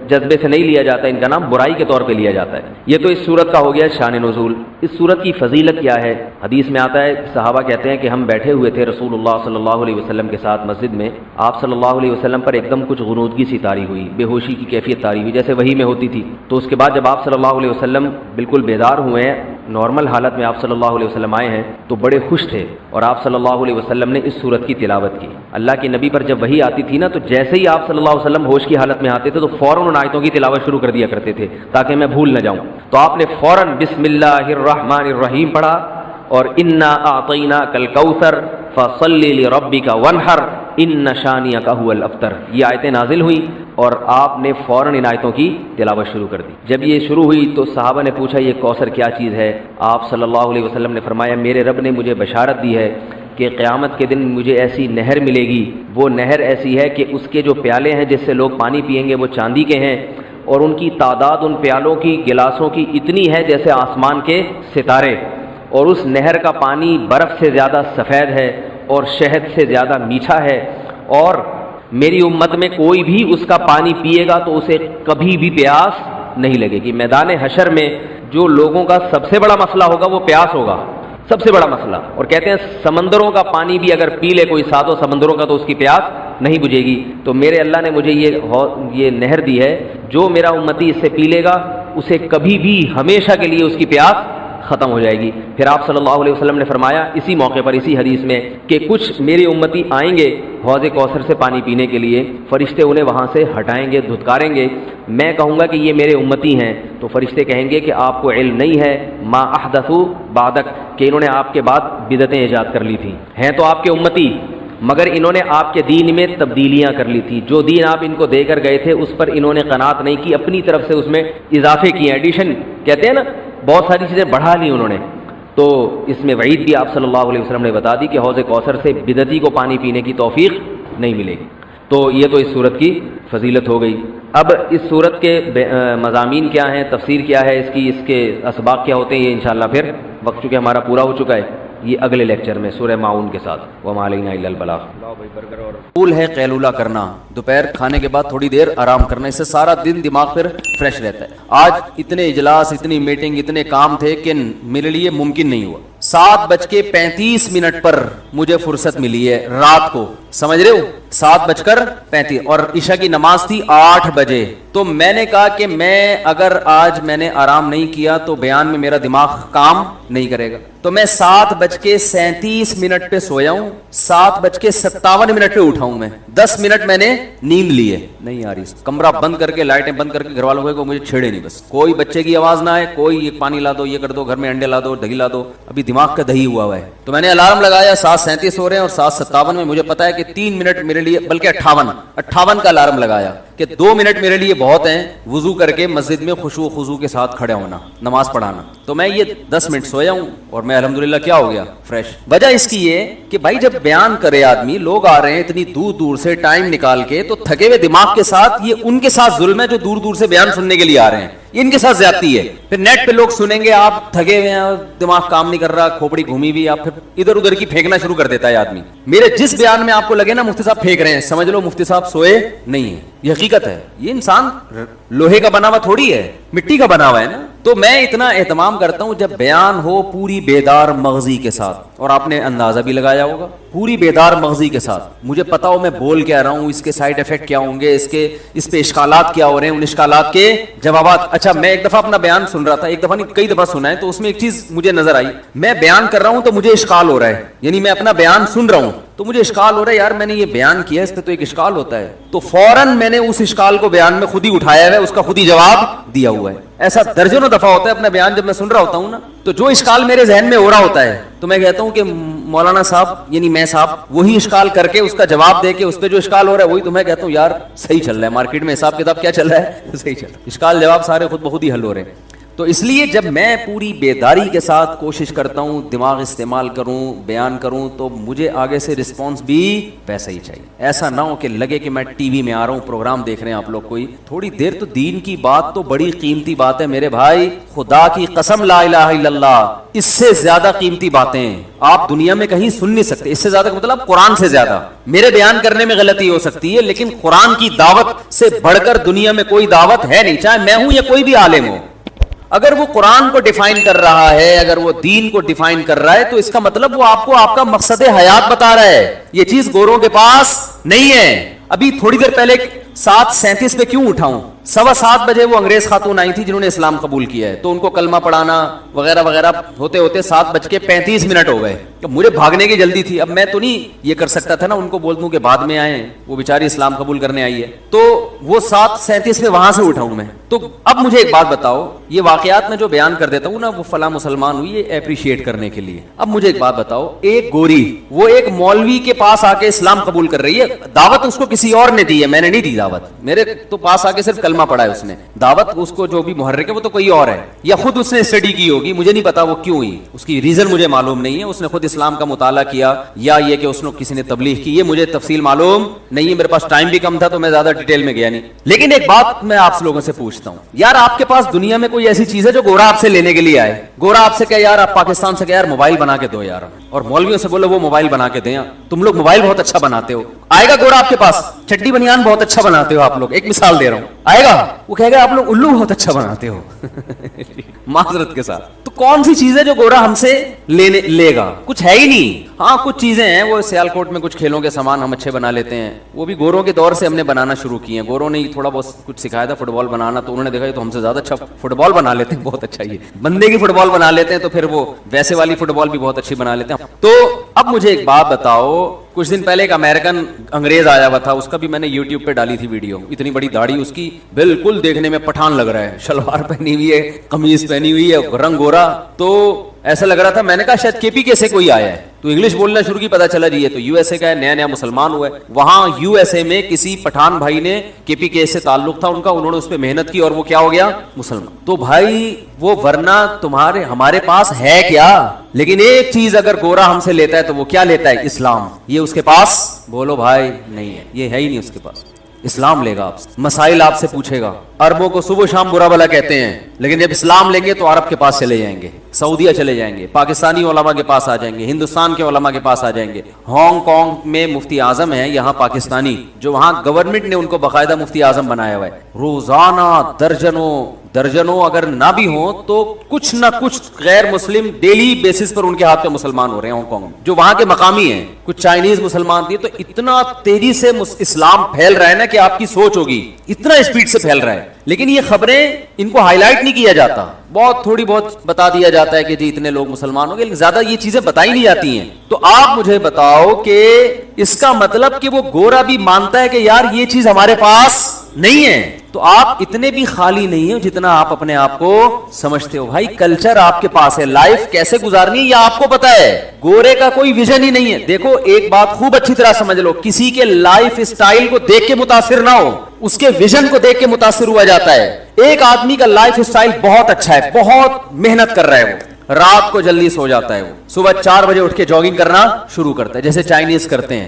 جذبے سے نہیں لیا جاتا. ان کا نام برائی کے طور پہ لیا جاتا ہے. یہ تو اس صورت کا ہو گیا شان نزول. اس صورت کی فضیلت کیا ہے؟ حدیث میں آتا ہے، صحابہ کہتے ہیں کہ ہم بیٹھے ہوئے تھے رسول اللہ صلی اللہ علیہ وسلم کے ساتھ مسجد میں. آپ صلی اللہ علیہ وسلم پر ایک دم کچھ غنودگی سی طاری ہوئی، بے ہوشی کی کیفیت طاری ہوئی جیسے وحی میں ہوتی تھی. تو اس کے بعد جب آپ صلی اللہ علیہ وسلم بالکل بیدار ہوئے ہیں، نارمل حالت میں آپ صلی اللہ علیہ وسلم آئے ہیں، تو بڑے خوش تھے، اور آپ صلی اللہ علیہ وسلم نے اس صورت کی تلاوت کی. اللہ کے نبی پر جب وحی آتی تھی نا، تو جیسے ہی آپ صلی اللہ علیہ وسلم ہوش کی حالت میں آتے تھے تو فوراً ان آیتوں کی تلاوت شروع کر دیا کرتے تھے تاکہ میں بھول نہ جاؤں. تو آپ نے فوراً بسم اللہ الرحمن الرحیم پڑھا، اور انا اعطیناک الکوثر فصلی لربک وانحر ان شانئک ھو الابتر. یہ آیتیں نازل ہوئیں اور آپ نے فوراً ان آیتوں کی تلاوت شروع کر دی. جب یہ شروع ہوئی تو صحابہ نے پوچھا یہ کوثر کیا چیز ہے؟ آپ صلی اللہ علیہ وسلم نے فرمایا میرے رب نے مجھے بشارت دی ہے کہ قیامت کے دن مجھے ایسی نہر ملے گی. وہ نہر ایسی ہے کہ اس کے جو پیالے ہیں جس سے لوگ پانی پئیں گے وہ چاندی کے ہیں، اور ان کی تعداد ان پیالوں کی، گلاسوں کی اتنی ہے جیسے آسمان کے ستارے. اور اس نہر کا پانی برف سے زیادہ سفید ہے اور شہد سے زیادہ میٹھا ہے، اور میری امت میں کوئی بھی اس کا پانی پیے گا تو اسے کبھی بھی پیاس نہیں لگے گی. میدان حشر میں جو لوگوں کا سب سے بڑا مسئلہ ہوگا وہ پیاس ہوگا، سب سے بڑا مسئلہ. اور کہتے ہیں سمندروں کا پانی بھی اگر پی لے کوئی ساتوں سمندروں کا تو اس کی پیاس نہیں بجھے گی. تو میرے اللہ نے مجھے یہ نہر دی ہے، جو میرا امتی اس سے پی لے گا اسے کبھی بھی ہمیشہ کے لیے اس کی پیاس ختم ہو جائے گی. پھر آپ صلی اللہ علیہ وسلم نے فرمایا اسی موقع پر، اسی حدیث میں، کہ کچھ میرے امتی آئیں گے حوض کوثر سے پانی پینے کے لیے، فرشتے انہیں وہاں سے ہٹائیں گے، دھتکاریں گے. میں کہوں گا کہ یہ میرے امتی ہیں، تو فرشتے کہیں گے کہ آپ کو علم نہیں ہے ما احدثوا بعدک، کہ انہوں نے آپ کے بعد بدعتیں ایجاد کر لی تھیں. ہیں تو آپ کے امتی، مگر انہوں نے آپ کے دین میں تبدیلیاں کر لی تھی. جو دین آپ ان کو دے کر گئے تھے اس پر انہوں نے قناعت نہیں کی، اپنی طرف سے اس میں اضافے کیے، ایڈیشن کہتے ہیں نا، بہت ساری چیزیں بڑھا لی انہوں نے. تو اس میں وعید بھی آپ صلی اللہ علیہ وسلم نے بتا دی کہ حوض کوثر سے بدعتی کو پانی پینے کی توفیق نہیں ملے گی. تو یہ تو اس صورت کی فضیلت ہو گئی. اب اس صورت کے مضامین کیا ہیں، تفسیر کیا ہے اس کی، اس کے اسباق کیا ہوتے ہیں، یہ انشاءاللہ پھر وقت چونکہ ہمارا پورا ہو چکا ہے، یہ اگلے لیکچر میں سورہ ماعون کے ساتھ. وما علینا الا البلاغ. پول ہے قیلولہ کرنا، دوپہر کھانے کے بعد تھوڑی دیر آرام کرنا، اس سے سارا دن دماغ پھر فریش رہتا ہے. آج اتنے اجلاس، اتنی میٹنگ، اتنے کام تھے کہ میرے لیے ممکن نہیں ہوا. 7:35 پر مجھے فرصت ملی ہے رات کو، سمجھ رہے ہو، 7:35 اور عشاء کی نماز تھی 8 بجے. تو میں نے کہا کہ اگر آج میں نے آرام نہیں کیا تو بیان میں میرا دماغ کام نہیں کرے گا. تو میں 7:37 پہ سویا ہوں، 7:57 پہ اٹھا ہوں. میں 10 منٹ میں نے نیند لی ہے، نہیں آ رہی. کمرہ بند کر کے، لائٹیں بند کر کے، گھر والوں کو مجھے چھیڑے نہیں، بس کوئی بچے کی آواز نہ آئے، کوئی یہ پانی لا دو، یہ کر دو، گھر میں انڈے لا دو، دہی لا دو. ابھی دماغ کا دہی ہوا ہے. تو میں نے الارم لگایا، 7:37 ہو رہے ہیں اور 7:57 میں مجھے پتا ہے کہ 3 منٹ میرے لیے، بلکہ 58 کا الارم لگایا کہ 2 منٹ میرے لیے بہت ہیں وضو کر کے مسجد میں خشوع و خضوع کے ساتھ کھڑے ہونا، نماز پڑھانا. تو میں یہ 10 منٹ سویا ہوں اور میں الحمدللہ کیا ہو گیا، فریش. وجہ اس کی یہ کہ بھائی جب بیان کرے آدمی، لوگ آ رہے ہیں اتنی دور دور سے ٹائم نکال کے، تو تھکے ہوئے دماغ کے ساتھ یہ ان کے ساتھ ظلم ہے جو دور دور سے بیان سننے کے لیے آ رہے ہیں. یہ ان کے ساتھ زیادتی ہے. پھر نیٹ پہ لوگ سنیں گے آپ تھگے ہوئے ہیں, دماغ کام نہیں کر رہا, کھوپڑی گھومی ہوئی, آپ پھر ادھر ادھر کی پھینکنا شروع کر دیتا ہے آدمی. میرے جس بیان میں آپ کو لگے نا مفتی صاحب پھینک رہے ہیں, سمجھ لو مفتی صاحب سوئے نہیں ہیں, یہ حقیقت ہے. یہ انسان لوہے کا بنا ہوا تھوڑی ہے, مٹی کا بنا ہوا ہے نا. تو میں اتنا اہتمام کرتا ہوں جب بیان ہو پوری بیدار مغزی کے ساتھ, اور آپ نے اندازہ بھی لگایا ہوگا پوری بیدار مغزی کے ساتھ, مجھے پتا ہو میں بول کیا رہا ہوں, اس کے سائیڈ افیکٹ کیا ہوں گے, اس پہ اشکالات کیا ہو رہے ہیں, ان اشکالات کے جوابات. اچھا میں ایک دفعہ اپنا بیان سن رہا تھا, ایک دفعہ نہیں کئی دفعہ سنا ہے, تو اس میں ایک چیز مجھے نظر آئی. میں بیان کر رہا ہوں تو مجھے اشکال ہو رہا ہے, یعنی میں اپنا بیان سن رہا ہوں تو مجھے اشکال ہو رہا ہے, یار میں نے یہ بیان کیا اس پہ تو ایک اشکال ہوتا ہے, تو فوراً میں نے اس اشکال کو بیان میں خود ہی اٹھایا ہے, اس کا خود ہی جواب دیا ہوا ہے. ایسا درجنوں دفعہ ہوتا ہے اپنا بیان جب میں سن رہا ہوتا ہوں نا, تو جو اشکال میرے ذہن میں ہو رہا ہوتا ہے تو میں کہتا ہوں کہ مولانا صاحب یعنی میں صاحب وہی اشکال کر کے اس کا جواب دے کے اس پہ جو اشکال ہو رہا ہے وہی تو میں کہتا ہوں یار صحیح چل رہا ہے, مارکیٹ میں حساب کتاب کیا چل رہا ہے, صحیح چل رہا ہے, اشکال جواب سارے خود بخود ہی حل ہو رہے ہیں. تو اس لیے جب میں پوری بیداری کے ساتھ کوشش کرتا ہوں دماغ استعمال کروں, بیان کروں, تو مجھے آگے سے رسپانس بھی ویسا ہی چاہیے. ایسا نہ ہو کہ لگے کہ میں ٹی وی میں آ رہا ہوں, پروگرام دیکھ رہے ہیں آپ لوگ, کوئی تھوڑی دیر تو دین کی بات تو بڑی قیمتی بات ہے میرے بھائی, خدا کی قسم لا الہ الا اللہ, اس سے زیادہ قیمتی باتیں آپ دنیا میں کہیں سن نہیں سکتے. اس سے زیادہ مطلب قرآن سے زیادہ. میرے بیان کرنے میں غلطی ہو سکتی ہے لیکن قرآن کی دعوت سے بڑھ کر دنیا میں کوئی دعوت ہے نہیں, چاہے میں ہوں یا کوئی بھی عالم ہو. اگر وہ قرآن کو ڈیفائن کر رہا ہے, اگر وہ دین کو ڈیفائن کر رہا ہے, تو اس کا مطلب وہ آپ کو آپ کا مقصد حیات بتا رہا ہے. یہ چیز گوروں کے پاس نہیں ہے. ابھی تھوڑی دیر پہلے 7:37 پہ کیوں اٹھاؤں, 7:15 بجے وہ انگریز خاتون آئی تھی جنہوں نے اسلام قبول کیا ہے, تو ان کو کلمہ پڑھانا وغیرہ وغیرہ ہوتے ہوتے 7:35 ہو گئے. مجھے بھاگنے کی جلدی تھی, اب میں تو نہیں یہ کر سکتا تھا نا ان کو بول دوں کہ بعد میں آئے, وہ بیچاری اسلام قبول کرنے آئی ہے. تو وہ 7:37 پہ وہاں سے اٹھاؤں میں. تو اب مجھے ایک بات بتاؤ, یہ واقعات میں جو بیان کر دیتا ہوں نا وہ فلاں مسلمان ہوئی, یہ اپریشیٹ کرنے کے لیے. اب مجھے ایک بات بتاؤ, ایک گوری وہ ایک مولوی کے پاس آ کے اسلام قبول کر رہی ہے, دعوت اس کو کسی اور نے دی ہے, میں نے نہیں دی دعوت, میرے تو پاس آ کے صرف کلمہ پڑھا ہے اس نے, دعوت اس کو جو بھی محرک ہے وہ تو کوئی اور ہے, یا خود اس نے اسٹڈی کی ہوگی, مجھے نہیں پتا وہ کیوں ہوئی, اس کی ریزن مجھے معلوم نہیں ہے, اس نے خود اسلام کا مطالعہ کیا یا یہ کہ اس نے کسی نے تبلیغ کی, یہ مجھے تفصیل معلوم نہیں ہے, میرے پاس ٹائم بھی کم تھا تو میں زیادہ ڈیٹیل میں گیا نہیں. لیکن ایک بات میں آپ لوگوں سے پوچھتا ہوں, یار آپ کے پاس دنیا میں کوئی ایسی چیز ہے جو گورا آپ سے لینے کے لیے آئے, گورا آپ سے کہ یار آپ پاکستان سے کہ یار موبائل بنا کے دو یار, اور مولویوں سے بولو وہ موبائل بنا کے دیں, تم لوگ موبائل بہت اچھا بناتے ہو, آئے گا گورا آپ کے پاس, چٹی بنیان بہت اچھا بناتے ہو آپ لوگ, ایک مثال دے رہا ہوں, آئے گا وہ کہے گا آپ لوگ الو بہت اچھا بناتے ہو معذرت کے ساتھ. تو کون سی چیز ہے جو گورا ہم سے لے گا, کچھ ہے ہی نہیں. ہاں کچھ چیزیں ہیں, وہ سیالکوٹ میں کچھ کھیلوں کے سامان ہم اچھے بنا لیتے ہیں, وہ بھی گوروں کے دور سے ہم نے بنانا شروع کیے ہیں, گوروں نے تھوڑا بہت کچھ سکھایا تھا فٹ بال بنانا, تو انہوں نے دیکھا تو ہم سے زیادہ اچھا فٹ بال بنا لیتے ہیں, بہت اچھا, یہ بندے کی فٹ بال بنا لیتے ہیں, تو پھر وہ ویسے والی فٹ بال بھی بہت اچھی بنا لیتے ہیں. تو اب مجھے ایک بات بتاؤ, کچھ دن پہلے ایک امریکن انگریز آیا ہوا تھا, اس کا بھی میں نے یوٹیوب پہ ڈالی تھی ویڈیو, اتنی بڑی داڑھی اس کی, بالکل دیکھنے میں پٹھان لگ رہا ہے, شلوار پہنی ہوئی ہے, قمیض پہنی ہوئی ہے, رنگ گورا, تو ایسا لگ رہا تھا, میں نے کہا شاید کے پی کے سے کوئی آیا ہے, تو انگلش بولنا شروع کی, پتا چلا جی یہ تو یو ایس اے کا ہے, نیا نیا مسلمان ہوا ہے. وہاں یو ایس اے میں کسی پٹھان بھائی نے کے پی کے سے تعلق تھا ان کا, انہوں نے اس پہ محنت کی اور وہ کیا ہو گیا مسلمان. تو بھائی وہ ورنہ ہمارے پاس ہے کیا, لیکن ایک چیز اگر گورا ہم سے لیتا ہے تو وہ کیا لیتا ہے, اسلام. یہ اس کے پاس بولو بھائی نہیں ہے, یہ ہے ہی نہیں اس کے پاس. اسلام لے گا آپ سے, مسائل آپ سے پوچھے گا, عربوں کو صبح شام برا بھلا کہتے ہیں, لیکن جب اسلام لیں گے تو عرب کے پاس چلے جائیں گے, سعودیہ چلے جائیں گے, پاکستانی علماء کے پاس آ جائیں گے, ہندوستان کے علماء کے پاس آ جائیں گے. ہانگ کانگ میں مفتی اعظم ہے یہاں پاکستانی, جو وہاں گورنمنٹ نے ان کو باقاعدہ مفتی اعظم بنایا ہوا ہے. روزانہ درجنوں اگر نہ بھی ہوں تو کچھ نہ کچھ غیر مسلم ڈیلی بیسس پر ان کے ہاتھ پہ مسلمان ہو رہے ہیں ہانگ کانگ میں, جو وہاں کے مقامی ہیں, کچھ چائنیز مسلمان تھے. تو اتنا تیزی سے اسلام پھیل رہا ہے نا کہ آپ کی سوچ ہوگی, اتنا اسپیڈ سے پھیل رہا ہے, لیکن یہ خبریں ان کو ہائی لائٹ نہیں کیا جاتا, بہت تھوڑی بہت بتا دیا جاتا ہے کہ جی اتنے لوگ مسلمان ہو گئے, لیکن زیادہ یہ چیزیں بتائی نہیں جاتی ہیں. تو آپ مجھے بتاؤ کہ اس کا مطلب کہ وہ گورا بھی مانتا ہے کہ یار یہ چیز ہمارے پاس نہیں ہے, تو آپ اتنے بھی خالی نہیں ہو جتنا آپ اپنے آپ کو سمجھتے ہو. بھائی کلچر آپ کے پاس ہے, لائف کیسے گزارنی ہے یہ آپ کو پتا ہے, گورے کا کوئی ویژن ہی نہیں ہے. دیکھو ایک بات خوب اچھی طرح سمجھ لو, کسی کے لائف اسٹائل کو دیکھ کے متاثر نہ ہو, اس کے ویژن کو دیکھ کے متاثر ہوا جاتا ہے. ایک آدمی کا لائف اسٹائل بہت اچھا ہے, بہت محنت کر رہا ہے, وہ رات کو جلدی سو جاتا ہے, وہ صبح 4 بجے اٹھ کے جاگنگ کرنا شروع کرتا ہے, جیسے چائنیز کرتے ہیں.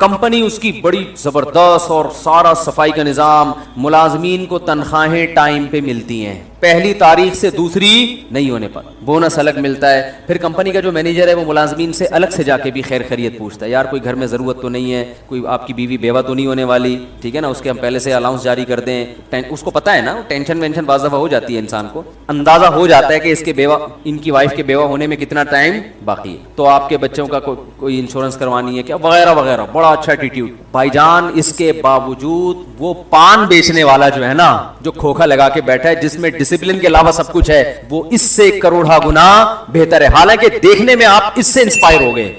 کمپنی اس کی بڑی زبردست اور سارا صفائی کا نظام, ملازمین کو تنخواہیں ٹائم پہ ملتی ہیں, پہلی تاریخ سے دوسری نہیں ہونے پر بونس الگ ملتا ہے. پھر کمپنی کا جو مینیجر ہے وہ ملازمین سے الگ سے جا کے بھی خیر خیریت پوچھتا ہے, یار کوئی گھر میں ضرورت تو نہیں ہے, کوئی آپ کی بیوی بیوہ تو نہیں ہونے والی, ٹھیک ہے نا, اس کے ہم پہلے سے الاؤنس جاری کر دیں. اس کو پتا ہے نا, ٹینشن وینشن بعض دفعہ ہو جاتی ہے, انسان کو اندازہ ہو جاتا ہے کہ اس کے بیوہ, ان کی وائف کے بیوہ ہونے میں کتنا ٹائم باقی ہے, تو آپ کے بچوں کا کوئی انشورنس کروانی ہے کیا, وغیرہ وغیرہ. بڑا اچھا ایٹیٹیوڈ. بھائی جان اس کے باوجود وہ پان بیچنے والا جو ہے نا, جو کھوکھا لگا کے بیٹھا ہے, جس میں ڈسپلن کے علاوہ سب کچھ ہے, وہ اس سے کروڑا گنا بہتر ہے. حالانکہ دیکھنے میں آپ اس سے انسپائر ہو گئے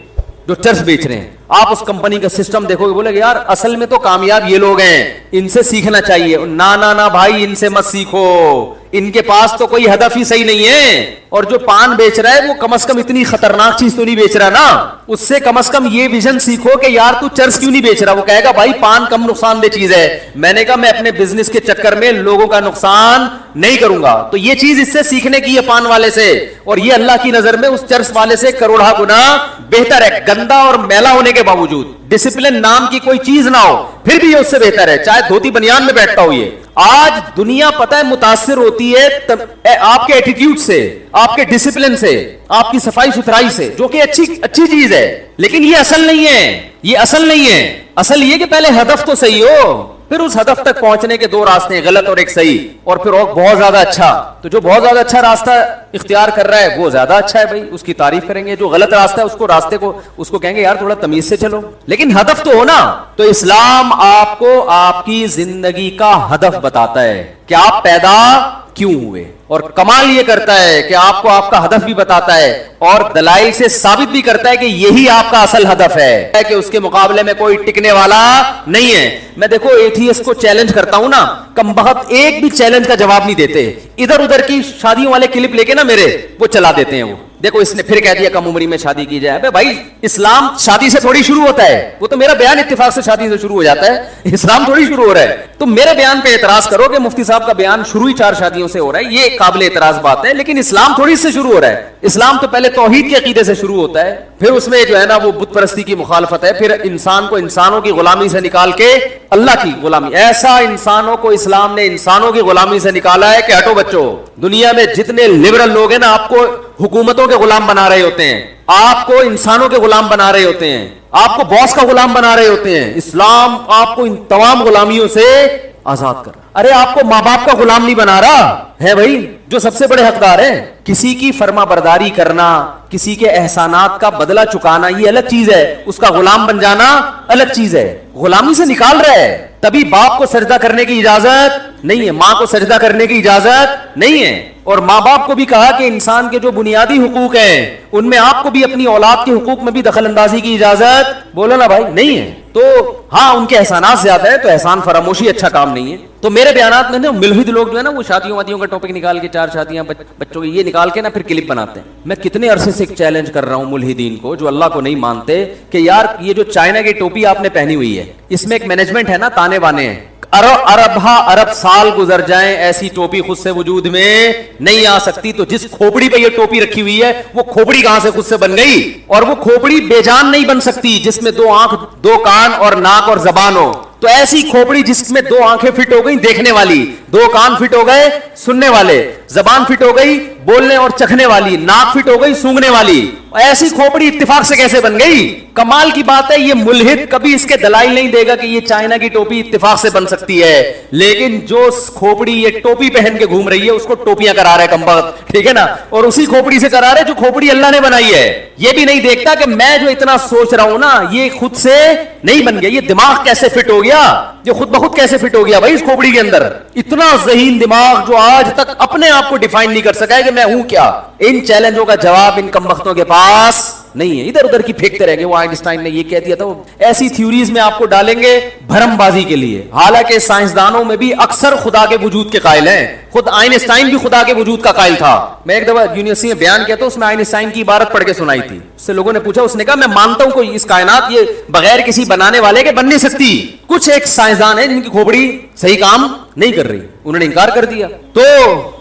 جو چرس بیچ رہے ہیں. آپ اس کمپنی کا سسٹم دیکھو گے, بولے گے یار اصل میں تو کامیاب یہ لوگ ہیں, ان سے سیکھنا چاہیے. نا بھائی, ان سے مت سیکھو, ان کے پاس تو کوئی ہدف ہی صحیح نہیں ہے. اور جو پان بیچ رہا ہے وہ کم از کم اتنی خطرناک چیز تو نہیں بیچ رہا نا, اس سے کم از کم یہ ویژن سیکھو کہ یار تو چرس کیوں نہیں بیچ رہا. وہ کہے گا بھائی پان کم نقصان دہ چیز ہے. میں نے کہا میں اپنے بزنس کے چکر میں لوگوں کا نقصان نہیں کروں گا. تو یہ چیز اس سے سیکھنے کی ہے پان والے سے, اور یہ اللہ کی نظر میں اس چرس والے سے کروڑا گنا بہتر ہے. گندا اور میلا ہونے کے باوجود, ڈسپلن نام کی کوئی چیز نہ ہو, پھر بھی یہ اس سے بہتر ہے, چاہے دھوتی بنیان میں بیٹھتا ہو. یہ آج دنیا پتہ ہے متاثر ہوتی ہے آپ کے ایٹیٹیوڈ سے, آپ کے ڈسپلن سے, آپ کی صفائی ستھرائی سے, جو کہ اچھی چیز ہے, لیکن یہ اصل نہیں ہے. یہ اصل نہیں ہے. اصل یہ کہ پہلے ہدف تو صحیح ہو, پھر اس ہدف تک پہنچنے کے دو راستے ہیں, غلط اور ایک صحیح, اور پھر اور بہت زیادہ اچھا. تو جو بہت زیادہ اچھا راستہ اختیار کر رہا ہے وہ زیادہ اچھا ہے بھائی, اس کی تعریف کریں گے. جو غلط راستہ ہے اس کو راستے کو اس کو کہیں گے یار تھوڑا تمیز سے چلو, لیکن ہدف تو ہو نا. تو اسلام آپ کو آپ کی زندگی کا ہدف بتاتا ہے کہ آپ پیدا کیوں ہوئے, اور کمال یہ کرتا ہے کہ آپ کو آپ کا ہدف بھی بتاتا ہے, اور دلائل سے ثابت بھی کرتا ہے کہ یہی آپ کا اصل ہدف ہے, کہ اس کے مقابلے میں کوئی ٹکنے والا نہیں ہے. میں دیکھو ایتھیسٹ کو چیلنج کرتا ہوں نا, کم بخت ایک بھی چیلنج کا جواب نہیں دیتے. ادھر ادھر کی شادیوں والے کلپ لے کے نا میرے وہ چلا دیتے ہیں. وہ دیکھو اس نے پھر کہہ دیا کم عمری میں شادی کی جائے. بھائی اسلام شادی سے تھوڑی شروع ہوتا ہے, وہ تو میرا بیان اتفاق سے شادی سے شروع ہو جاتا ہے, اسلام تھوڑی شروع ہو رہا ہے. تم میرے بیان پہ اعتراض کرو کہ مفتی صاحب کا بیان شروع ہی 4 شادیوں سے ہو رہا ہے, یہ قابل اعتراض بات ہے, لیکن اسلام تھوڑی سے شروع ہو رہا ہے. اسلام تو پہلے توحید کے عقیدے سے شروع ہوتا ہے, پھر اس میں جو ہے نا وہ بت پرستی کی مخالفت ہے, پھر انسان کو انسانوں کی غلامی سے نکال کے اللہ کی غلامی. ایسا انسانوں کو اسلام نے انسانوں کی غلامی سے نکالا ہے کہ ہٹو بچوں, دنیا میں جتنے لبرل لوگ ہیں نا آپ کو حکومتوں کے غلام بنا رہے ہوتے ہیں, آپ کو انسانوں کے غلام بنا رہے ہوتے ہیں, آپ کو باس کا غلام بنا رہے ہوتے ہیں. اسلام آپ کو ان تمام غلامیوں سے آزاد کر. ارے آپ کو ماں باپ کا غلام نہیں بنا رہا ہے بھائی, جو سب سے بڑے حقدار ہیں. کسی کی فرما برداری کرنا, کسی کے احسانات کا بدلہ چکانا یہ الگ چیز ہے, اس کا غلام بن جانا الگ چیز ہے. غلامی سے نکال رہا ہے. تبھی باپ کو سجدہ کرنے کی اجازت نہیں ہے, ماں کو سجدہ کرنے کی اجازت نہیں ہے. اور ماں باپ کو بھی کہا کہ انسان کے جو بنیادی حقوق ہیں ان میں آپ کو بھی اپنی اولاد کے حقوق میں بھی دخل اندازی کی اجازت بولو نا بھائی نہیں ہے. تو ہاں ان کے احسانات زیادہ ہے, تو احسان فراموشی اچھا کام نہیں ہے. تو میرے بیانات میں ملحد لوگ جو ہے نا وہ شادیوں وادیوں کا ٹاپک نکال کے 4 شادیاں بچوں کی یہ نکال کے نا پھر کلپ بناتے ہیں. میں کتنے عرصے سے ایک چیلنج کر رہا ہوں ملحدین کو جو اللہ کو نہیں مانتے کہ یار یہ جو چائنا کی ٹوپی آپ نے پہنی ہوئی ہے اس میں ایک مینجمنٹ ہے نا, تانے بانے ہیں. ارب سال گزر جائیں ایسی ٹوپی خود سے وجود میں نہیں آ سکتی. تو جس کھوپڑی پہ یہ ٹوپی رکھی ہوئی ہے وہ کھوپڑی کہاں سے خود سے بن گئی, اور وہ کھوپڑی بے جان نہیں بن سکتی جس میں 2 آنکھ 2 کان اور ناک اور زبان ہو. تو ایسی کھوپڑی جس میں 2 آنکھیں فٹ ہو گئی دیکھنے والی, 2 کان فٹ ہو گئے سننے والے, زبان فٹ ہو گئی بولنے اور چکھنے والی, ناک فٹ ہو گئی سونگنے والی, ایسی کھوپڑی اتفاق سے کیسے بن گئی؟ کمال کی بات ہے. یہ ملحد کبھی اس کے دلائل نہیں دے گا کہ یہ چائنا کی ٹوپی اتفاق سے بن سکتی ہے, لیکن جو کھوپڑی یہ ٹوپی پہن کے گھوم رہی ہے اس کو ٹوپیاں کرا رہا ہے کمبخت, ٹھیک ہے نا, اور اسی کھوپڑی سے کرا رہا ہے جو کھوپڑی اللہ نے بنائی ہے. یہ بھی نہیں دیکھتا کہ میں جو اتنا سوچ رہا ہوں نا یہ خود سے نہیں بن گیا, یہ دماغ کیسے فٹ ہو گیا, یہ خود بخود کیسے فٹ ہو گیا بھائی اس کھوپڑی کے اندر. اتنا ذہین دماغ جو آج تک اپنے آپ کو ڈیفائن نہیں کر سکا ہے کہ میں ہوں کیا. ان چیلنجوں کا جواب ان کمبختوں کے پاس نہیں ہے. ادھر ادھر کی پھینکتے رہ گئے, وہ آئنسٹائن نے یہ کہہ دیا تھا, وہ ایسی تھیوریز میں آپ کو ڈالیں گے بھرم بازی کے لیے. حالانکہ سائنسدانوں میں بھی اکثر خدا کے وجود کے قائل ہیں, خود آئنسٹائن بھی خدا کے وجود کا قائل تھا. میں ایک دفعہ یونیورسٹی میں بیان کیا تو اس میں آئنسٹائن کی عبارت پڑھ کے سنائی تھی. اس سے لوگوں نے پوچھا, اس نے کہا میں مانتا ہوں کوئی اس کائنات یہ بغیر کسی بنانے والے کے بن نہیں سکتی. کچھ ایک سائنسدان ہیں جن کی کھوپڑی صحیح کام نہیں کر رہی, انہوں نے انکار کر دیا. تو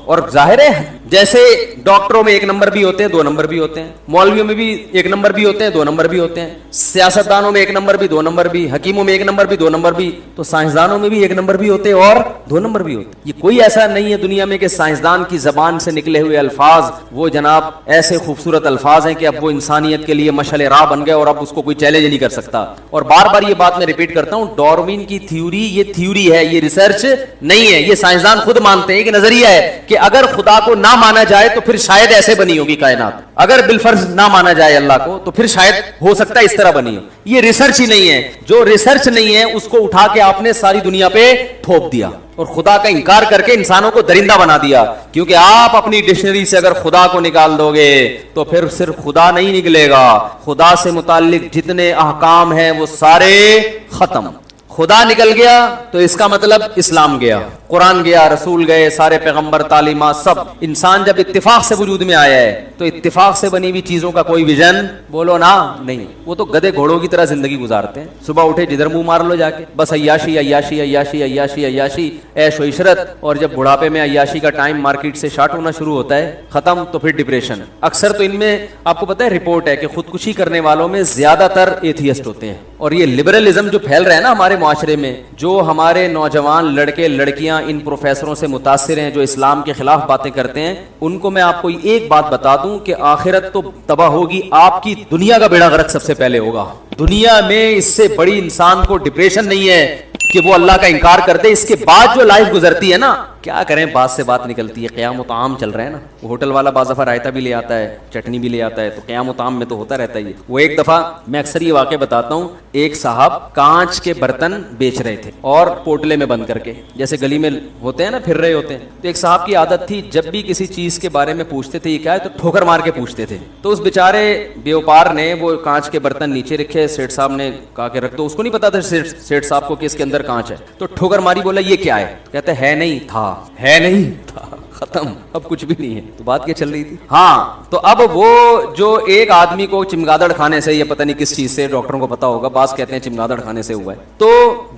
اور ظاہر ہے جیسے ڈاکٹروں میں 1 نمبر بھی ہوتے ہیں 2 نمبر بھی ہوتے ہیں, مولویوں میں بھی 1 نمبر بھی ہوتے ہیں 2 نمبر بھی ہوتے ہیں, سیاستدانوں میں 1 نمبر بھی 2 نمبر بھی, حکیموں میں 1 نمبر بھی 2 نمبر بھی, تو سائنسدانوں میں بھی 1 نمبر بھی ہوتے ہیں اور 2 نمبر بھی ہوتے ہیں. یہ کوئی ایسا نہیں ہے دنیا میں کہ سائنسدان کی زبان سے نکلے ہوئے الفاظ وہ جناب ایسے خوبصورت الفاظ ہیں کہ اب وہ انسانیت کے لیے مشعل راہ بن گئے اور اب اس کو کوئی چیلنج نہیں کر سکتا. اور بار بار یہ بات میں ریپیٹ کرتا ہوں, ڈاروین کی تھیوری یہ تھیوری ہے, یہ ریسرچ نہیں ہے. یہ سائنسدان خود مانتے ہیں کہ نظریہ ہے کہ اگر خدا کو نہ مانا جائے تو پھر شاید ایسے بنی ہوگی کائنات, اگر بالفرض نہ مانا جائے اللہ کو تو پھر شاید ہو سکتا ہے اس طرح بنی ہو. یہ ریسرچ ہی نہیں ہے. جو ریسرچ نہیں ہے اس کو اٹھا کے آپ نے ساری دنیا پہ تھوپ دیا اور خدا کا انکار کر کے انسانوں کو درندہ بنا دیا. کیونکہ آپ اپنی ڈکشنری سے اگر خدا کو نکال دو گے تو پھر صرف خدا نہیں نکلے گا, خدا سے متعلق جتنے احکام ہیں وہ سارے ختم. خدا نکل گیا تو اس کا مطلب اسلام گیا, قرآن گیا, رسول گئے, سارے پیغمبر, تعلیمات, سب. انسان جب اتفاق سے وجود میں آیا ہے تو اتفاق سے بنی ہوئی چیزوں کا کوئی ویژن بولو نا نہیں. وہ تو گدے گھوڑوں کی طرح زندگی گزارتے ہیں, صبح اٹھے جدھر منہ مار لو جا کے, بس عیاشی عیاشی عیاشی عیاشی عیاشی, عیش و عشرت. اور جب بڑھاپے میں عیاشی کا ٹائم مارکیٹ سے شارٹ ہونا شروع ہوتا ہے, ختم, تو پھر ڈپریشن. اکثر تو ان میں آپ کو پتہ ہے رپورٹ ہے کہ خودکشی کرنے والوں میں زیادہ تر ایتھیسٹ ہوتے ہیں. اور یہ لبرلزم جو پھیل رہا ہے نا ہمارے معاشرے میں, جو ہمارے نوجوان لڑکے لڑکیاں ان پروفیسروں سے متاثر ہیں جو اسلام کے خلاف باتیں کرتے ہیں, ان کو میں آپ کو ایک بات بتا دوں کہ آخرت تو تباہ ہوگی, آپ کی دنیا کا بیڑا غرق سب سے پہلے ہوگا. دنیا میں اس سے بڑی انسان کو ڈپریشن نہیں ہے کہ وہ اللہ کا انکار کر دے. اس کے بعد جو لائف گزرتی ہے نا, کیا کریں, بات سے بات نکلتی ہے. قیام و طعام چل رہا ہے نا, وہ ہوٹل والا بعض دفعہ رائتا بھی لے آتا ہے, چٹنی بھی لے آتا ہے, تو قیام و طعام میں تو ہوتا رہتا ہے. وہ ایک دفعہ میں اکثر یہ واقعہ بتاتا ہوں, ایک صاحب کانچ کے برتن بیچ رہے تھے اور پوٹلے میں بند کر کے, جیسے گلی میں ہوتے ہیں نا پھر رہے ہوتے ہیں. تو ایک صاحب کی عادت تھی جب بھی کسی چیز کے بارے میں پوچھتے تھے یہ کیا ہے تو ٹھوکر مار کے پوچھتے تھے. تو اس بیچارے بیوپار نے وہ کانچ کے برتن نیچے رکھے, سیٹھ صاحب نے کہا کہ رکھ دو. اس کو نہیں پتا تھا سیٹھ صاحب کو کہ اس کے اندر کانچ ہے. تو ٹھوکر ماری, بولا یہ کیا ہے, کہتے ہے نہیں تھا, ہے نہیں تھا, ختم, اب کچھ بھی نہیں ہے. تو بات کیا چل رہی تھی. ہاں, تو اب وہ جو ایک آدمی کو چمگادڑ کھانے سے, یہ پتہ نہیں کس چیز سے, ڈاکٹروں کو پتا ہوگا, بعض کہتے ہیں چمگادڑ کھانے سے ہوا ہے, تو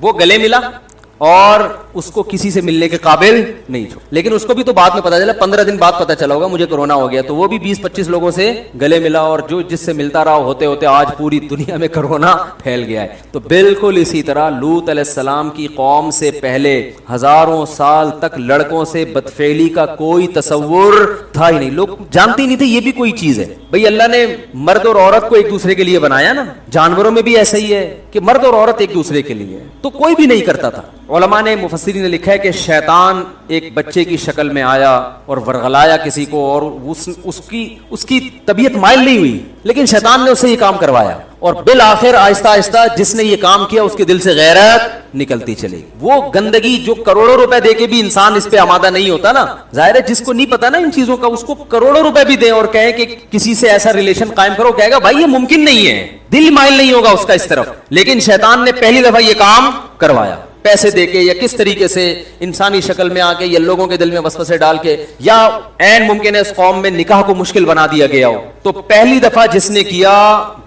وہ گلے ملا اور اس کو کسی سے ملنے کے قابل نہیں چھوڑ. لیکن اس کو بھی تو بعد میں پتا چلا, 15 دن بعد پتا چلا ہوگا مجھے کورونا ہو گیا, تو وہ بھی 20-25 لوگوں سے گلے ملا, اور جو جس سے ملتا رہا ہوتے ہوتے آج پوری دنیا میں کورونا پھیل گیا ہے. تو بالکل اسی طرح لوط علیہ السلام کی قوم سے پہلے ہزاروں سال تک لڑکوں سے بدفعلی کا کوئی تصور تھا ہی نہیں. لوگ جانتے ہی نہیں تھے یہ بھی کوئی چیز ہے. بھئی اللہ نے مرد اور عورت کو ایک دوسرے کے لیے بنایا نا, جانوروں میں بھی ایسا ہی ہے کہ مرد اور عورت ایک دوسرے کے لیے, تو کوئی بھی نہیں کرتا تھا. علماء نے, مفسرین نے لکھا ہے کہ شیطان ایک بچے کی شکل میں آیا اور ورغلایا کسی کو, اور اس کی طبیعت مائل نہیں ہوئی, لیکن شیطان نے اس سے یہ کام کروایا, اور بالآخر آہستہ آہستہ جس نے یہ کام کیا اس کے دل سے غیرت نکلتی چلی. وہ گندگی جو کروڑوں روپے دے کے بھی انسان اس پہ آمادہ نہیں ہوتا نا, ظاہر ہے جس کو نہیں پتا نا ان چیزوں کا, اس کو کروڑوں روپے بھی دیں اور کہیں کہ کسی سے ایسا ریلیشن قائم کرو, کہے گا بھائی یہ ممکن نہیں ہے, دل مائل نہیں ہوگا اس کا اس طرف. لیکن شیطان نے پہلی دفعہ یہ کام کروایا, پیسے دے کے یا کس طریقے سے انسانی شکل میں آ کے یا لوگوں کے دل میں وسوسے ڈال کے, یا عین ممکن ہے اس قوم میں نکاح کو مشکل بنا دیا گیا ہو. تو پہلی دفعہ جس نے کیا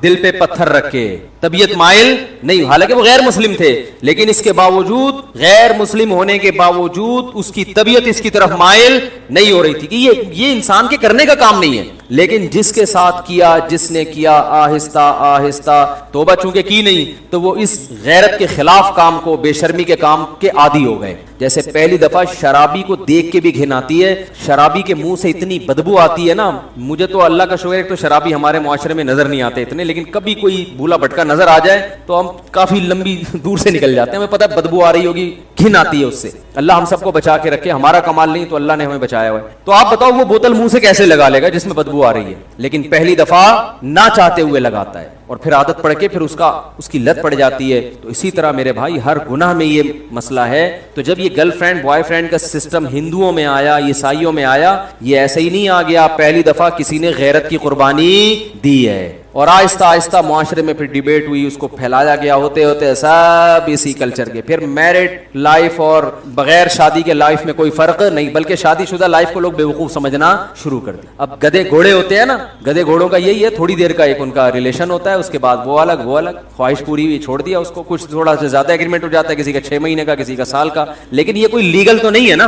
دل پہ پتھر رکھ کے, طبیعت مائل نہیں, حالانکہ وہ غیر مسلم تھے, لیکن اس کے باوجود, غیر مسلم ہونے کے باوجود اس کی طبیعت اس کی طرف مائل نہیں ہو رہی تھی کہ یہ انسان کے کرنے کا کام نہیں ہے. لیکن جس کے ساتھ کیا, جس نے کیا, آہستہ آہستہ توبہ چونکہ کی نہیں, تو وہ اس غیرت کے خلاف کام کو, بے شرمی کے کام کے عادی ہو گئے. جیسے پہلی دفعہ شرابی کو دیکھ کے بھی گھن آتی ہے, شرابی کے منہ سے اتنی بدبو آتی ہے نا. مجھے تو اللہ کا شکر ہے تو شرابی ہمارے معاشرے میں نظر نہیں آتے اتنے, لیکن کبھی کوئی بھولا بھٹکا نظر آ جائے تو ہم کافی لمبی دور سے نکل جاتے ہیں, ہمیں پتہ ہے بدبو آ رہی ہوگی, گھن آتی ہے اس سے. اللہ ہم سب کو بچا کے رکھے, ہمارا کمال نہیں تو اللہ نے ہمیں بچایا ہوا ہے. تو آپ بتاؤ وہ بوتل منہ سے کیسے لگا لے گا جس میں بدبو آ رہی ہے, لیکن پہلی دفعہ نہ چاہتے ہوئے لگاتا ہے, اور پھر عادت پڑ کے پھر اس کی لت پڑ جاتی ہے. تو اسی طرح میرے بھائی ہر گناہ میں یہ مسئلہ ہے. تو جب یہ گرل فرینڈ بوائے فرینڈ کا سسٹم ہندوؤں میں آیا, عیسائیوں میں آیا, یہ ایسے ہی نہیں آ گیا, پہلی دفعہ کسی نے غیرت کی قربانی دی ہے, اور آہستہ آہستہ معاشرے میں پھر ڈیبیٹ ہوئی, اس کو پھیلایا گیا, ہوتے ہوتے سب اسی کلچر کے. پھر میرڈ لائف اور بغیر شادی کے لائف میں کوئی فرق نہیں, بلکہ شادی شدہ لائف کو لوگ بیوقوف سمجھنا شروع کر دیا. اب گدھے گھوڑے ہوتے ہیں نا, گدھے گھوڑوں کا یہی ہے, تھوڑی دیر کا ایک ان کا ریلیشن ہوتا ہے, اس کے بعد وہ الگ, خواہش پوری ہوئی چھوڑ دیا اس کو, کچھ تھوڑا سے زیادہ ایگریمنٹ ہو جاتا ہے, کسی کا 6 مہینے کا, کسی کا سال کا, لیکن یہ کوئی لیگل تو نہیں ہے نا,